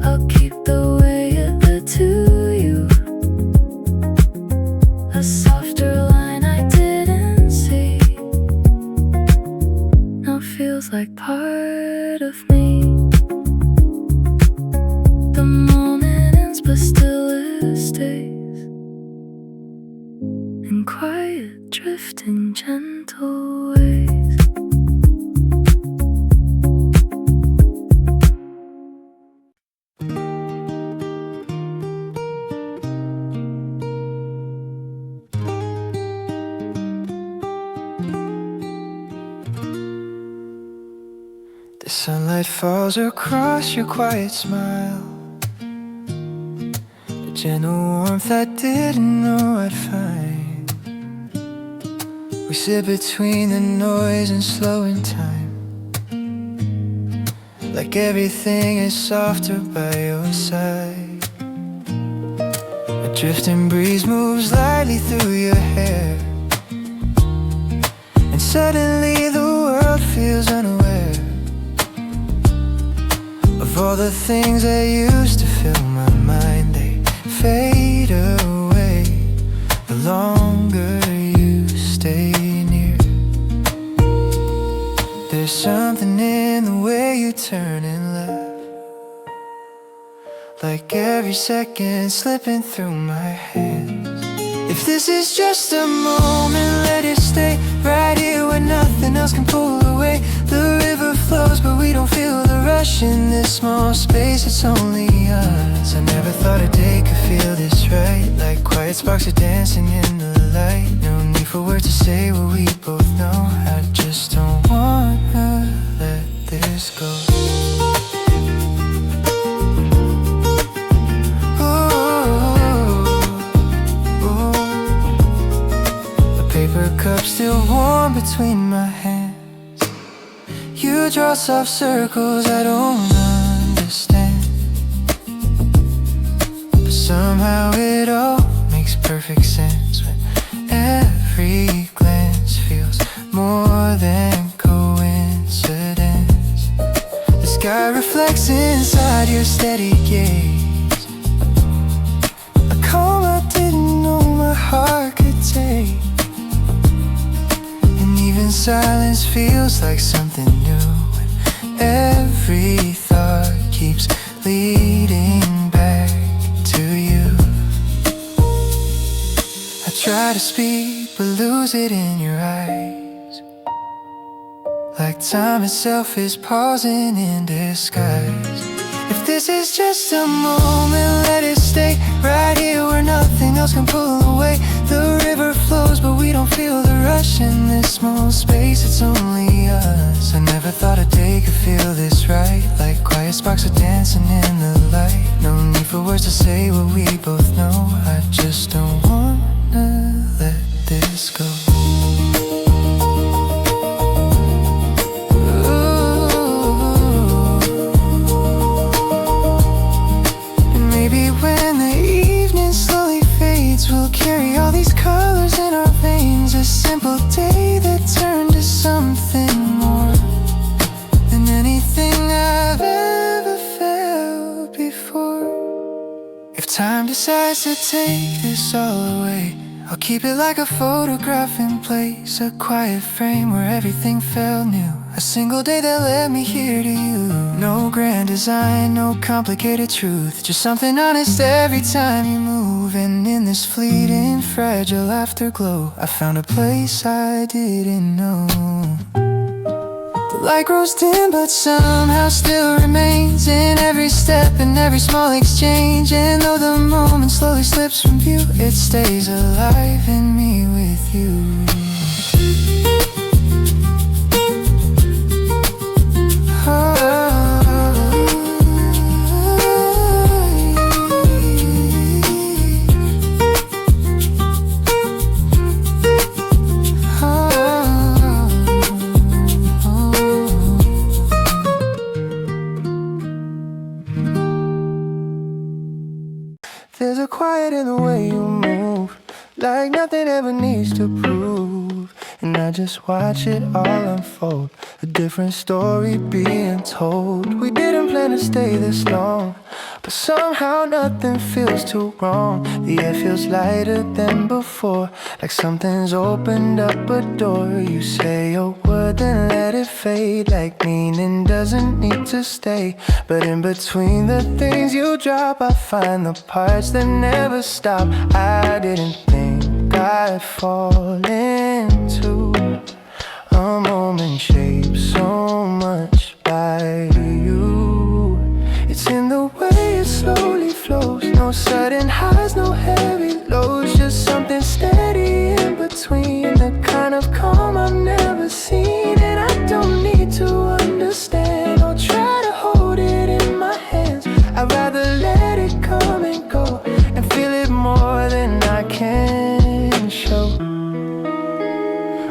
I'll keep the way it led to you, a softer line I didn't see, now feels like part of me. The moment ends but still it stays in quiet, drifting, gentle ways. The sunlight falls across your quiet smile, a gentle warmth I didn't know I'd find. We sit between the noise and slowing time, like everything is softer by your side. A drifting breeze moves lightly through your hair, and suddenly the world feels unaware of all the things that used to fill my mind. They fade away the longer you stay near. There's something in the way you turn and laugh, like every second slipping through my hands. If this is just a moment, let it stay right here where nothing else can pull away. The river flows but we don't feel the rush in this small space, it's only us. I never thought a day could feel this right, like quiet sparks are dancing in the light. No need for words to say what we both know. I just don't wanna let this go. Cup still warm between my hands. You draw soft circles I don't understand, but somehow it all makes perfect sense when every glance feels more than coincidence. The sky reflects inside your steady gaze, a calm I didn't know my heart could take. Even silence feels like something new, and every thought keeps leading back to you. I try to speak but lose it in your eyes, like time itself is pausing in disguise. If this is just a moment, let it stay right here where nothing else can pull away. The river flows but we don't feel the rush in this small space, it's only us. I never thought a day could feel this right, like quiet sparks are dancing in the light. No need for words to say what we both know. I just don't wanna let this go. We'll carry all these colors in our veins, a simple day that turned to something more than anything I've ever felt before. If time decides to take this all away, I'll keep it like a photograph in place, a quiet frame where everything felt new. A single day that led me here to you. No grand design, no complicated truth, just something honest every time you move. And in this fleeting, fragile afterglow, I found a place I didn't know. The light grows dim but somehow still remains in every step and every small exchange. And though the moment slowly slips from view, it stays alive in me with you. There's a quiet in the way you move, like nothing ever needs to prove. And I just watch it all unfold, a different story being told. We didn't plan to stay this long, but somehow nothing feels too wrong. The air feels lighter than before, like something's opened up a door. You say a word then let it fade, like meaning doesn't need to stay. But in between the things you drop, I find the parts that never stop. I didn't think I'd fall into a moment shaped so much by you. It's in the way it slowly flows, no sudden highs, no heavy lows, just something steady in between, the kind of calm I've never seen. And I don't need to understand or try to hold it in my hands. I'd rather let it come and go and feel it more than I can show.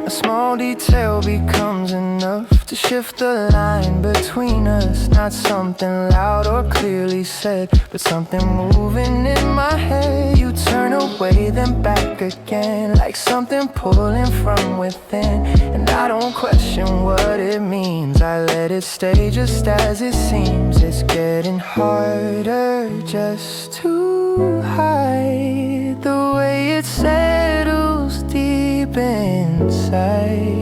A small detail becomes enough to shift the line between us. Not something loud or clearly said, but something moving in my head. You turn away then back again, like something pulling from within. And I don't question what it means, I let it stay just as it seems. It's getting harder just to hide the way it settles deep inside.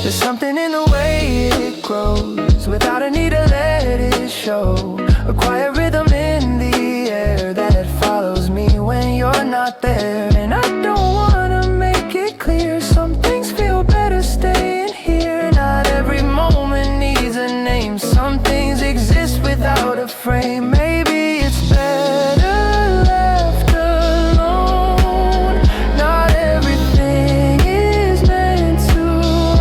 There's something in the way it grows, without a need to let it show. A quiet rhythm in the air that follows me when you're not there. And I don't wanna make it clear, some things feel better staying here. Not every moment needs a name, some things exist without a frame. Maybe it's better left alone. Not everything is meant to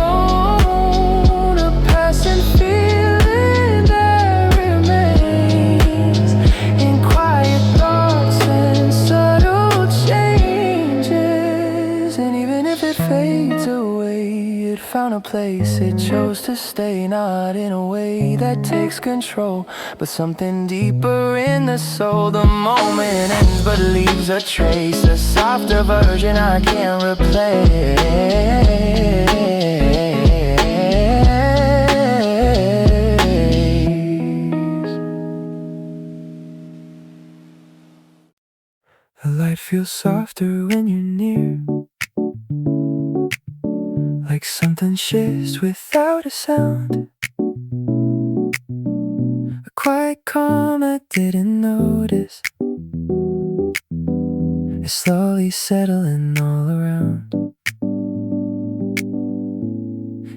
own. A passing feeling that remains in quiet thoughts and subtle changes. And even if it fades away, it found a place, it chose to stay. Not in a way that takes control, but something deeper in the soul. The moment ends but leaves a trace, a softer version I can't replace. The light feels softer when you're near, like something shifts without a sound. A quiet calm I didn't notice, it's slowly settling all around.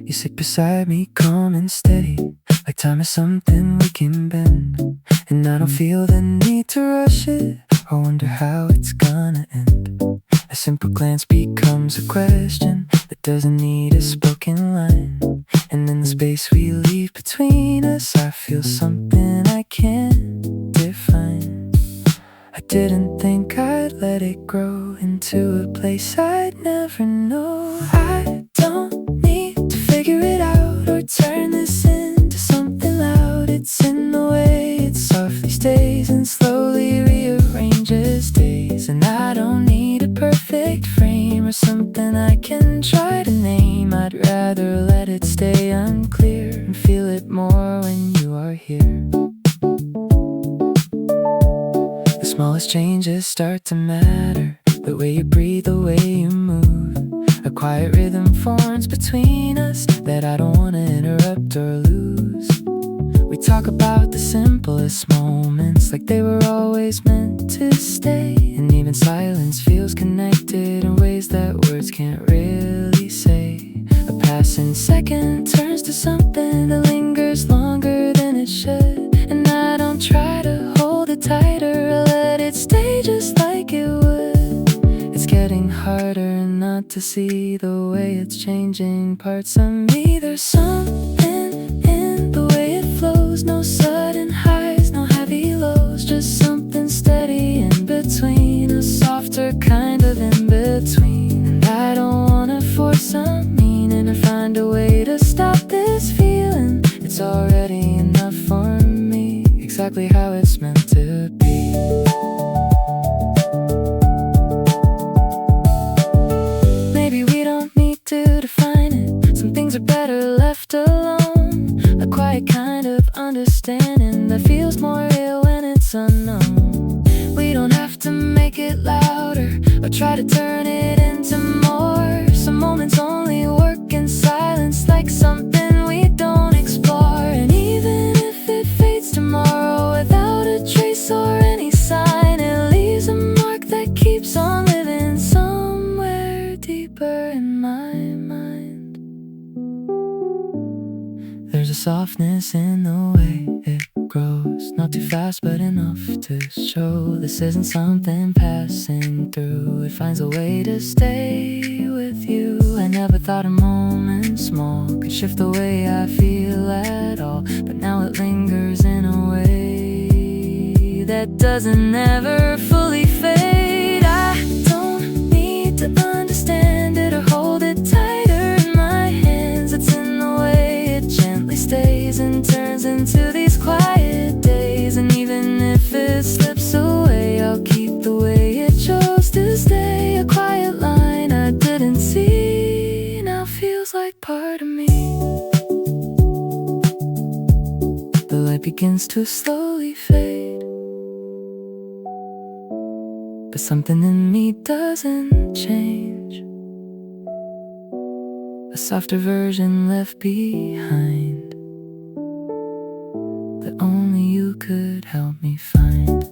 You sit beside me, calm and steady, like time is something we can bend. And I don't feel the need to rush it, I wonder how it's gonna end. A simple glance becomes a question that doesn't need a spoken line. And in the space we leave between us, I feel something I can't define. I didn't think I'd let it grow into a place I'd never know. I don't need to figure it out or turn this into something loud. It's in the way it softly stays and slowly rearranges days. And I don't need a perfect frame or something I can try to name. I'd rather let it stay unclear and feel it more when you are here. The smallest changes start to matter, The way you breathe, the way you move. A quiet rhythm forms between us that I don't wanna interrupt or lose. We talk about the simplest moments like they were always meant to stay. And even silence feels connected in ways that words can't really say. A passing second turns to something that lingers longer than it should. And I don't try to hold it tighter, I let it stay just like it would. It's getting harder not to see the way it's changing parts of me. There's something in the way it flows. No sudden highs, no heavy lows, just something steady in between. A softer kind of in between. And I don't wanna force a meaning or find a way to stop this feeling. It's already enough for me, exactly how it's meant to be. Maybe we don't need to define it. Some things are better left alone. A quiet kind of understanding that feels more real when it's unknown. We don't have to make it louder or try to turn it into more. Some moments only work in silence, like something we don't explore. And even if it fades tomorrow without a trace or any sign, it leaves a mark that keeps on living somewhere deeper in my mind. There's a softness in the way it grows, not too fast but enough to show this isn't something passing through. It finds a way to stay with you. I never thought a moment small could shift the way I feel at all, but now it lingers in a way that doesn't ever fully fade. I don't need to understand it or hold it tighter in my hands. It's in the way it gently stays and turns into these quiet days. And even if it slips away, I'll keep the way it chose to stay. A quiet line I didn't see now feels like part of me. The light begins to slowly fade, but something in me doesn't change. A softer version left behind that only you could help me find.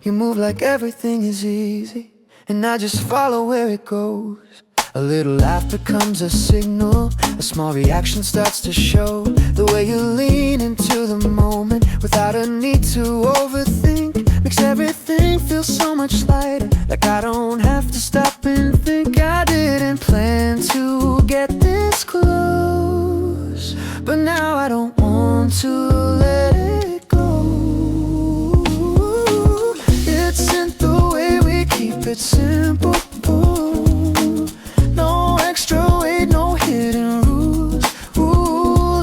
You move like everything is easy, and I just follow where it goes. A little laugh becomes a signal, a small reaction starts to show. The way you lean into the moment without a need to overthink makes everything feel so much lighter, like I don't have to stop and think. I didn't plan to get this close, but now I don't want to let it go. It's in the way we keep it simple. No extra weight, no hidden rules.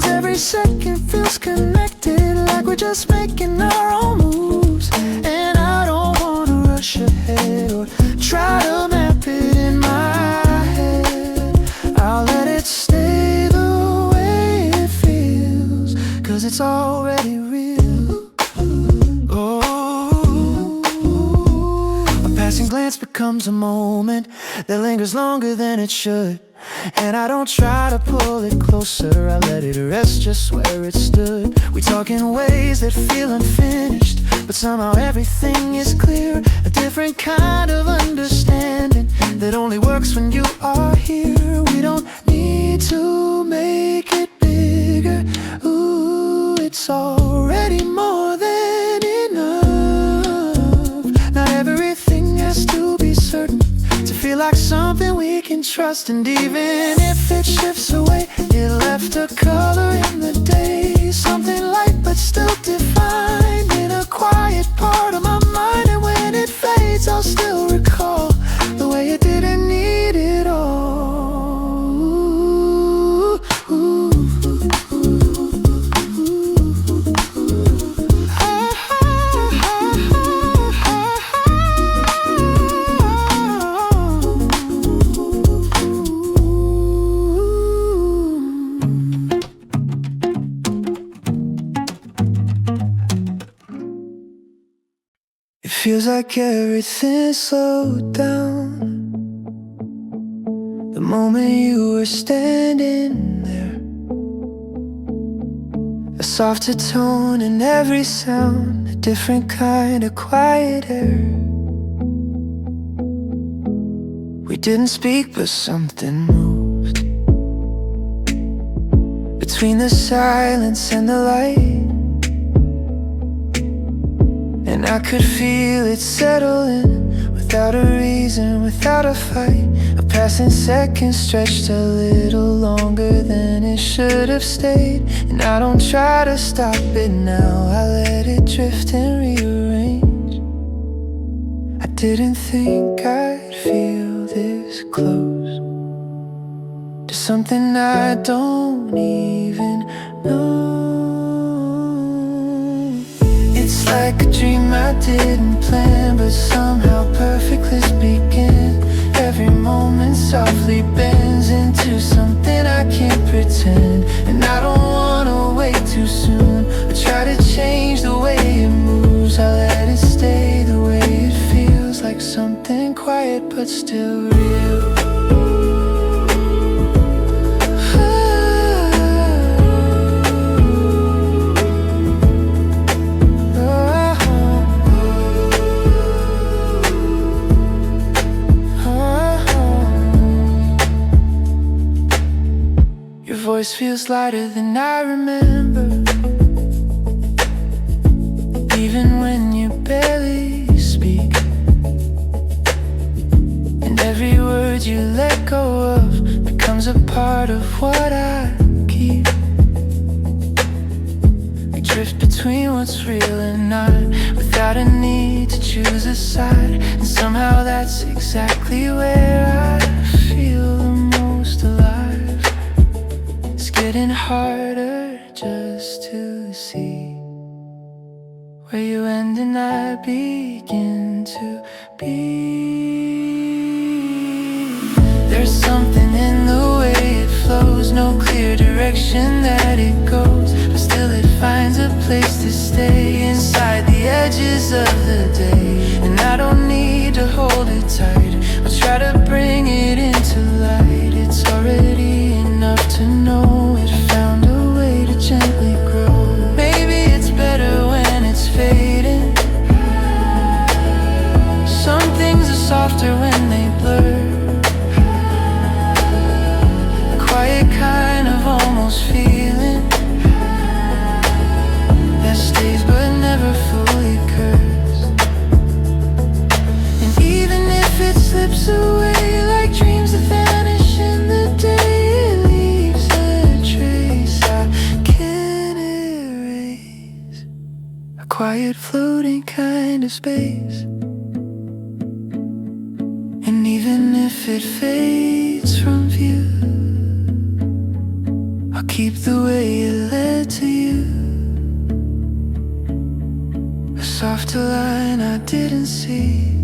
Every second feels connected, like we're just making our own moves. And I don't wanna rush ahead or try to map it in my head. I'll let it stay the way it feels, 'cause it's already real. A passing glance becomes a moment that lingers longer than it should. And I don't try to pull it closer, I let it rest just where it stood. We talk in ways that feel unfinished, but somehow everything is clear. A different kind of understanding that only works when you are here. We don't need to make it bigger. Ooh, it's already more than enough. Not everything has to be certain to feel like something we can trust. And even if it shifts away, it left a color in the day, something light but still defined in a quiet part of my mind. And when it fades, I'll still recall the way it didn't need it all. Ooh, ooh, ooh, ooh, ooh. feels like everything slowed down the moment you were standing there. A softer tone in every sound, a different kind of quiet air. We didn't speak but something moved between the silence and the light. And I could feel it settling without a reason, without a fight. A passing second stretched a little longer than it should have stayed. And I don't try to stop it now, I let it drift and rearrange. I didn't think I'd feel this close to something I don't even know. It's like a dream I didn't plan, but somehow perfectly speaking, every moment softly bends into something I can't pretend. And I don't wanna wait too soon or try to change the way it moves. I let it stay the way it feels, like something quiet but still real. Voice feels lighter than I remember, even when you barely speak. And every word you let go of becomes a part of what I keep. We drift between what's real and not, without a need to choose a side. And somehow that's exactly where I feel the most alive. Getting harder just to see where you end and I begin to be. There's something in the way it flows, no clear direction that it goes, but still it finds a place to stay inside the edges of the day. And I don't need to hold it tight, I'll try to bring it into light. It's already enough to know it found a way to gently grow. Maybe it's better when it's fading. Some things are softer when they blur. A quiet kind of almost feeling that stays but never fully curves. And even if it slips away like dreams that vanish in the day, quiet floating kind of space. And even if it fades from view, I'll keep the way it led to you. A softer line I didn't see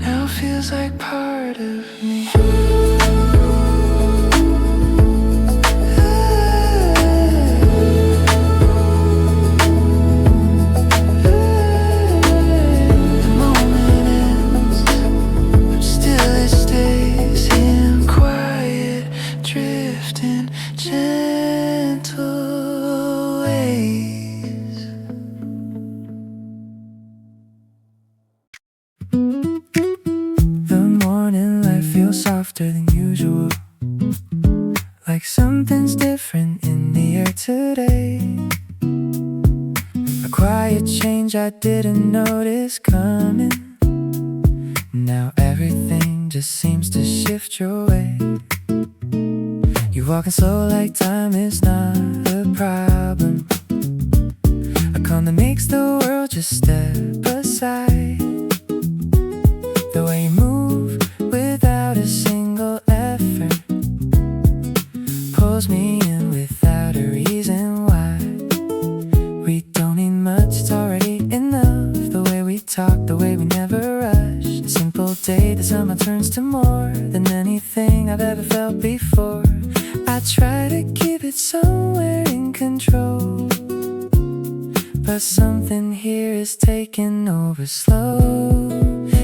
now feels like part of me. Softer than usual, like something's different in the air today. A quiet change I didn't notice coming. Now everything just seems to shift your way. You're walking slow like time is not a problem, a calm that makes the world just step aside. The way you move without a single effort pulls me in without a reason why. We don't need much, it's already enough. The way we talk, the way we never rush. A simple day that somehow turns to more than anything I've ever felt before. I try to keep it somewhere in control, but something here is taking over slow.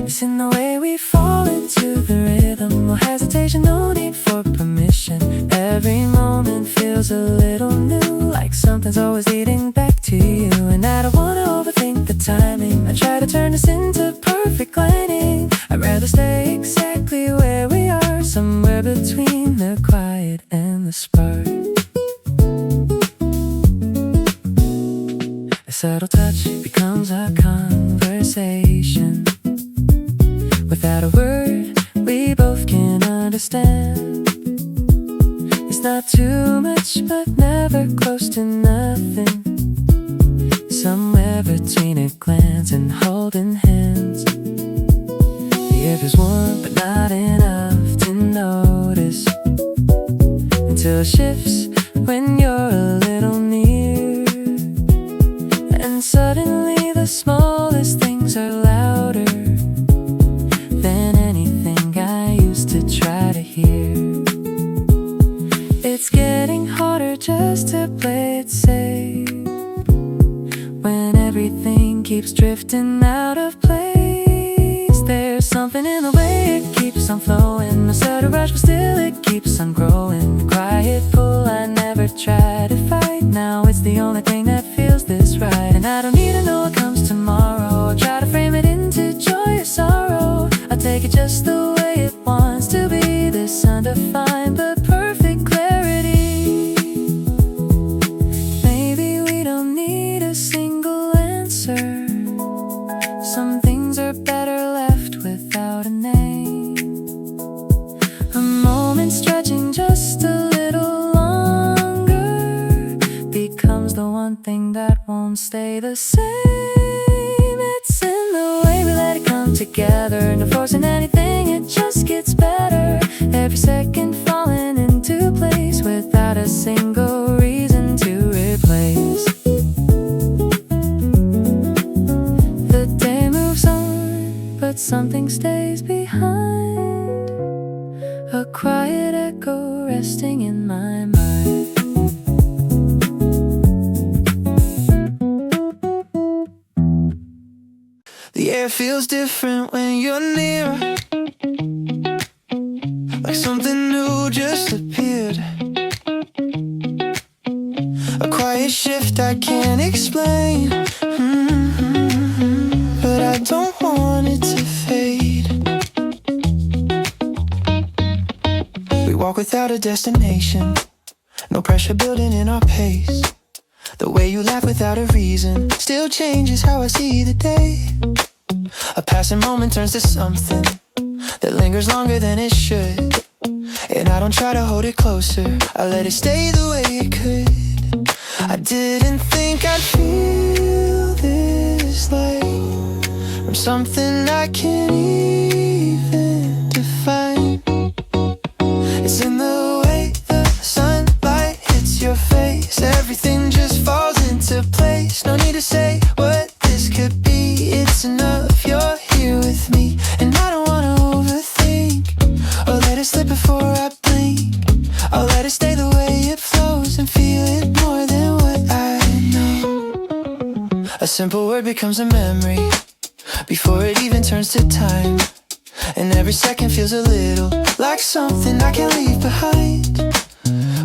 It's in the way we fall into the rhythm. No hesitation, no need for permission. Every moment feels a little new, like something's always leading back to you. And I don't wanna overthink the timing. I try to turn this into perfect lighting. I'd rather stay exactly where we are, somewhere between the quiet and the spark. A subtle touch becomes a conversation. Without a word, we both can understand. It's not too much, but never close to nothing. Somewhere between a glance and holding hands. The air feels warm, but not enough to notice, until it shifts when you're a little near. And suddenly the smallest things are louder than anything I used to try to hear. It's getting harder just to play it safe when everything keeps drifting out of place. There's something in the way it keeps on flowing. No sudden rush, but still it keeps on growing. The quiet pull I never tried to fight. Now it's the only thing that feels this right. And I don't need to know what comes tomorrow. I'll try to frame it into joy or sorrow. I'll take it just the way it wants to be. This undefined but perfect clarity. Maybe we don't need a single answer. Some things are better left without a name. A moment stretching just a little longer becomes the one thing that won't stay the same. It's in the way we let it come together. No forcing anything, it just gets better. Every second falling into place without a single reason to replace. The day moves on, but something stays behind. A quiet echo resting in my mind. The air feels different when you're near, like something new just appeared. A quiet shift I can't explain, but I don't want it to fade. We walk without a destination, no pressure building in our pace. The way you laugh without a reason still changes how I see the day. A passing moment turns to something that lingers longer than it should. And I don't try to hold it closer, I let it stay the way it could. I didn't think I'd feel this light from something I can't even define. It's in the way the sunlight hits your face. Everything just falls into place. No need to say what this could be. It's enough you're here with me, and I don't wanna overthink or let it slip before I blink. I'll let it stay the way it flows and feel it more than what I know. A simple word becomes a memory before it even turns to time. And every second feels a little like something I can't leave behind.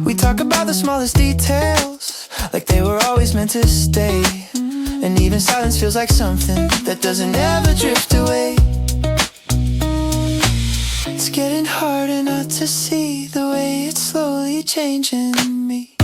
We talk about the smallest details like they were always meant to stay. And even silence feels like something that doesn't ever drift away. It's getting harder not to see the way it's slowly changing me.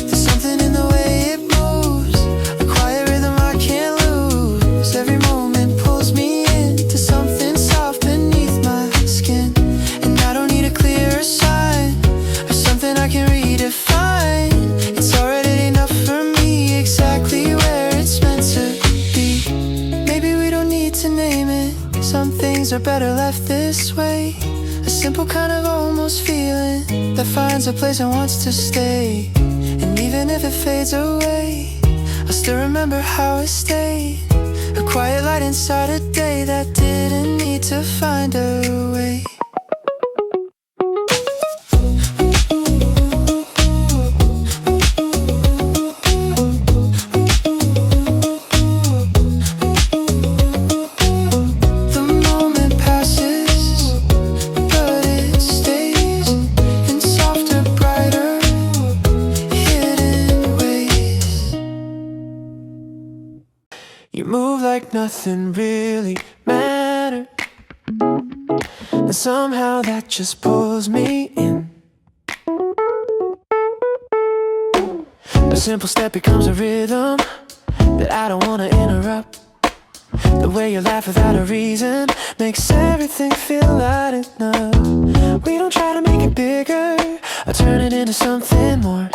There's something in the way it moves, a quiet rhythm I can't lose. Every moment pulls me into something soft beneath my skin. And I don't need a clearer sign or something I can redefine. It's already enough for me, exactly where it's meant to be. Maybe we don't need to name it, some things are better left this way. A simple kind of almost feeling that finds a place and wants to stay. And even if it fades away, I still remember how it stayed. A quiet light inside a day that didn't need to find a way. You move like nothing really mattered, and somehow that just pulls me in. A simple step becomes a rhythm that I don't wanna interrupt. The way you laugh without a reason makes everything feel light enough. We don't try to make it bigger or turn it into something more.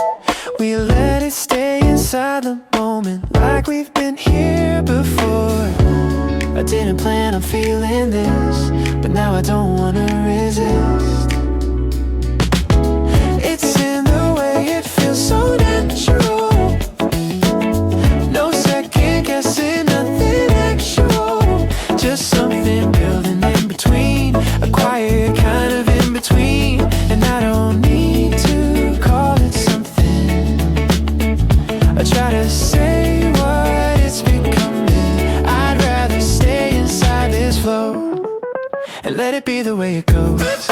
We let it stay inside the moment, like we've been here before. I didn't plan on feeling this, but now I don't wanna resist. It's in the way it feels so natural. No second guessing, nothing actual. Just something building in between, a quiet kind of in between. And I don't need to call it something. I try to say what it's becoming. I'd rather stay inside this flow and let it be the way it goes.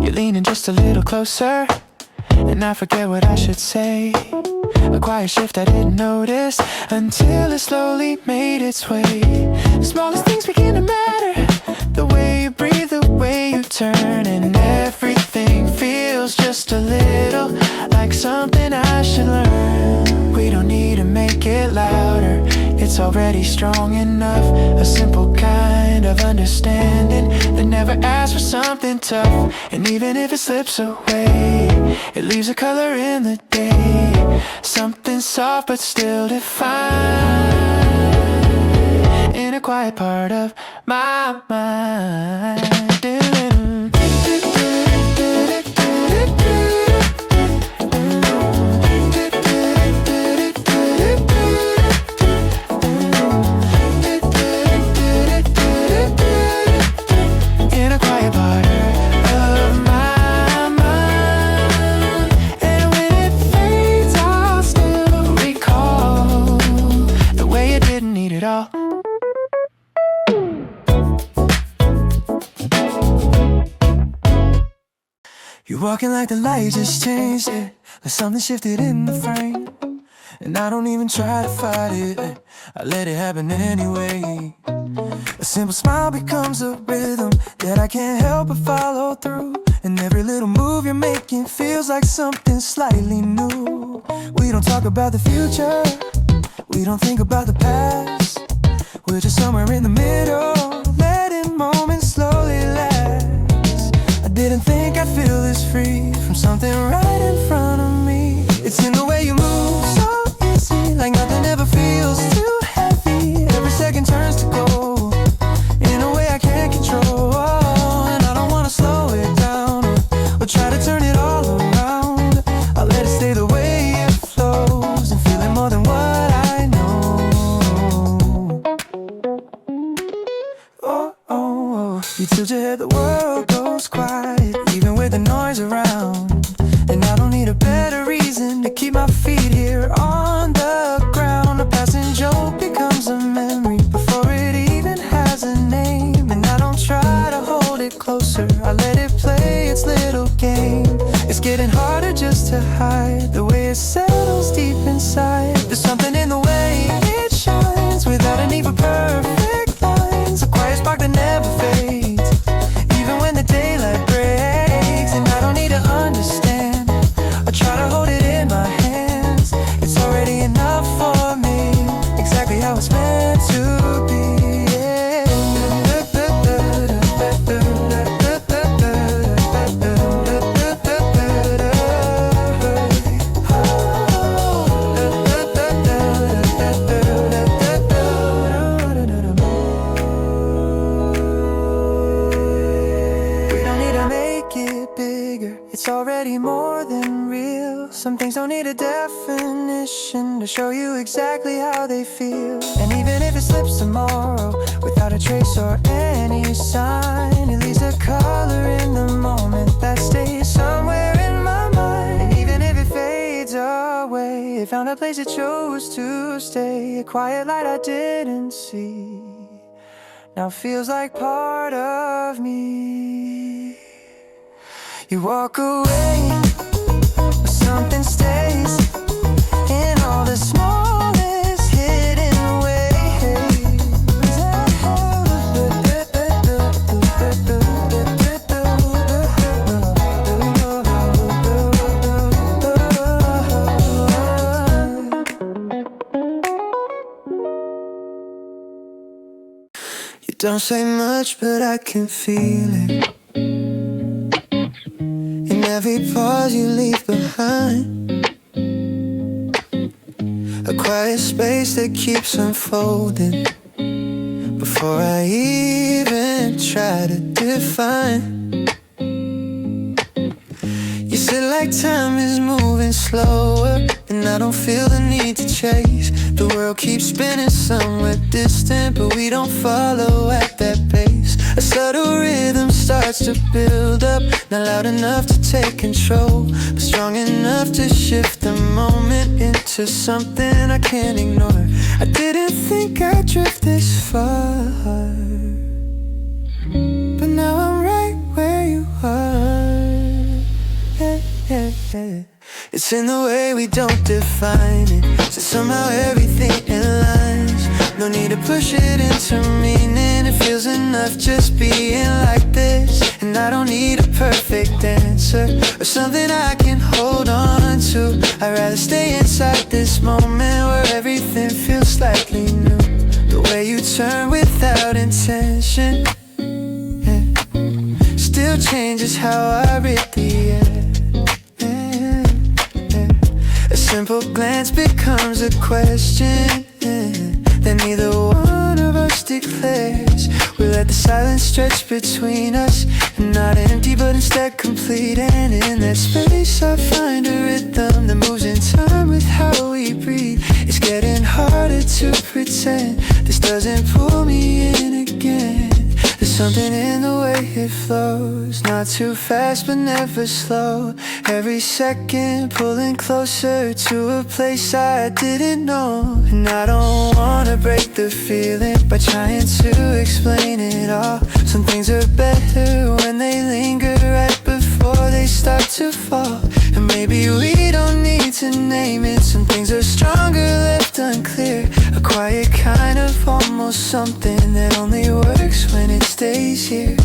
You're leaning just a little closer, and I forget what I should say. A quiet shift I didn't notice until it slowly made its way. The smallest things begin to matter. The way you breathe, the way you turn, and everything feels just a little like something I should learn. We don't need to make it louder, it's already strong enough. A simple kind of understanding that never asks for something tough. And even if it slips away, it leaves a color in the day. Something soft but still defined in a quiet part of my mind. In a quiet part of my mind. And when it fades, I'll still recall the way you didn't need it all. You're walking like the light just changed, yeah. Like something shifted in the frame. And I don't even try to fight it, I let it happen anyway. A simple smile becomes a rhythm that I can't help but follow through. And every little move you're making feels like something slightly new. We don't talk about the future, we don't think about the past. We're just somewhere in the middle, letting moments slowly last. I didn't think I'd feel this free from something right in front of me. It's in the way you move, so easy, like nothing ever feels too heavy. Every second turns to gold in a way I can't control. And I don't wanna slow it down or try to turn it all around. I'll let it stay the way it flows and feel it more than what I know. Oh, oh, oh. You tilt your head, the world goes quiet, even with the noise around. And I don't need a better reason to keep my feet here on the ground. A passing joke becomes a memory before it even has a name. And I don't try to hold it closer, I let it play its little game. It's getting harder just to hide the way it settles deep inside. There's something in the way it shines without a need for perfect lines. A quiet spark that never fades, even when the daylight breaks. And I don't need to understand, I try to hold it in my hands. It's already enough for me, exactly how it's meant to be. We don't need to make it bigger, it's already more than Feelings don't need a definition to show you exactly how they feel. And even if it slips tomorrow without a trace or any sign, it leaves a color in the moment that stays somewhere in my mind. And even if it fades away, it found a place it chose to stay. A quiet light I didn't see now feels like part of me. You walk away, but something stays in all the smallest hidden ways. You don't say much, but I can feel it in every pause you leave behind. A quiet space that keeps unfolding before I even try to define. You said like time is moving slower, and I don't feel the need to chase. The world keeps spinning somewhere distant, but we don't follow at that pace. A subtle rhythm starts to build up, not loud enough to take control, but strong enough to shift the moment into something I can't ignore. I didn't think I'd drift this far, but now I'm right where you are. Yeah, yeah, yeah. It's in the way we don't define it, so somehow everything aligns. No need to push it into meaning, it feels enough just being like this. And I don't need a perfect answer or something I can hold on to. I'd rather stay inside this moment where everything feels slightly new. The way you turn without intention, yeah, still changes how I read the air. A simple glance becomes a question, that neither one of us declares. We let the silence stretch between us, and not empty but instead complete. And in that space I find a rhythm that moves in time with how we breathe. It's getting harder to pretend this doesn't pull me in again. There's something in the way it flows, not too fast but never slow. Every second pulling closer to a place I didn't know. And I don't wanna break the feeling by trying to explain it all. Some things are better when they linger right before they start to fall. And maybe we don't need to name it. Some things are stronger left unclear, a quiet kind of almost something that only works when it stays here.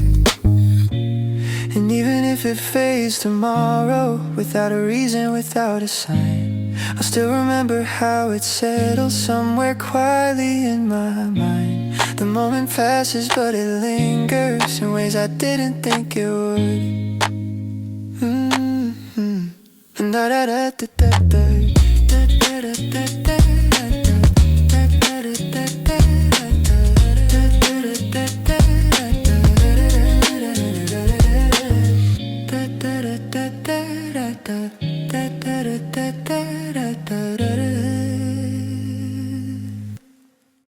And even if it fades tomorrow, without a reason, without a sign, I'll still remember how it settled somewhere quietly in my mind. The moment passes but it lingers in ways I didn't think it would. Da da da da da da.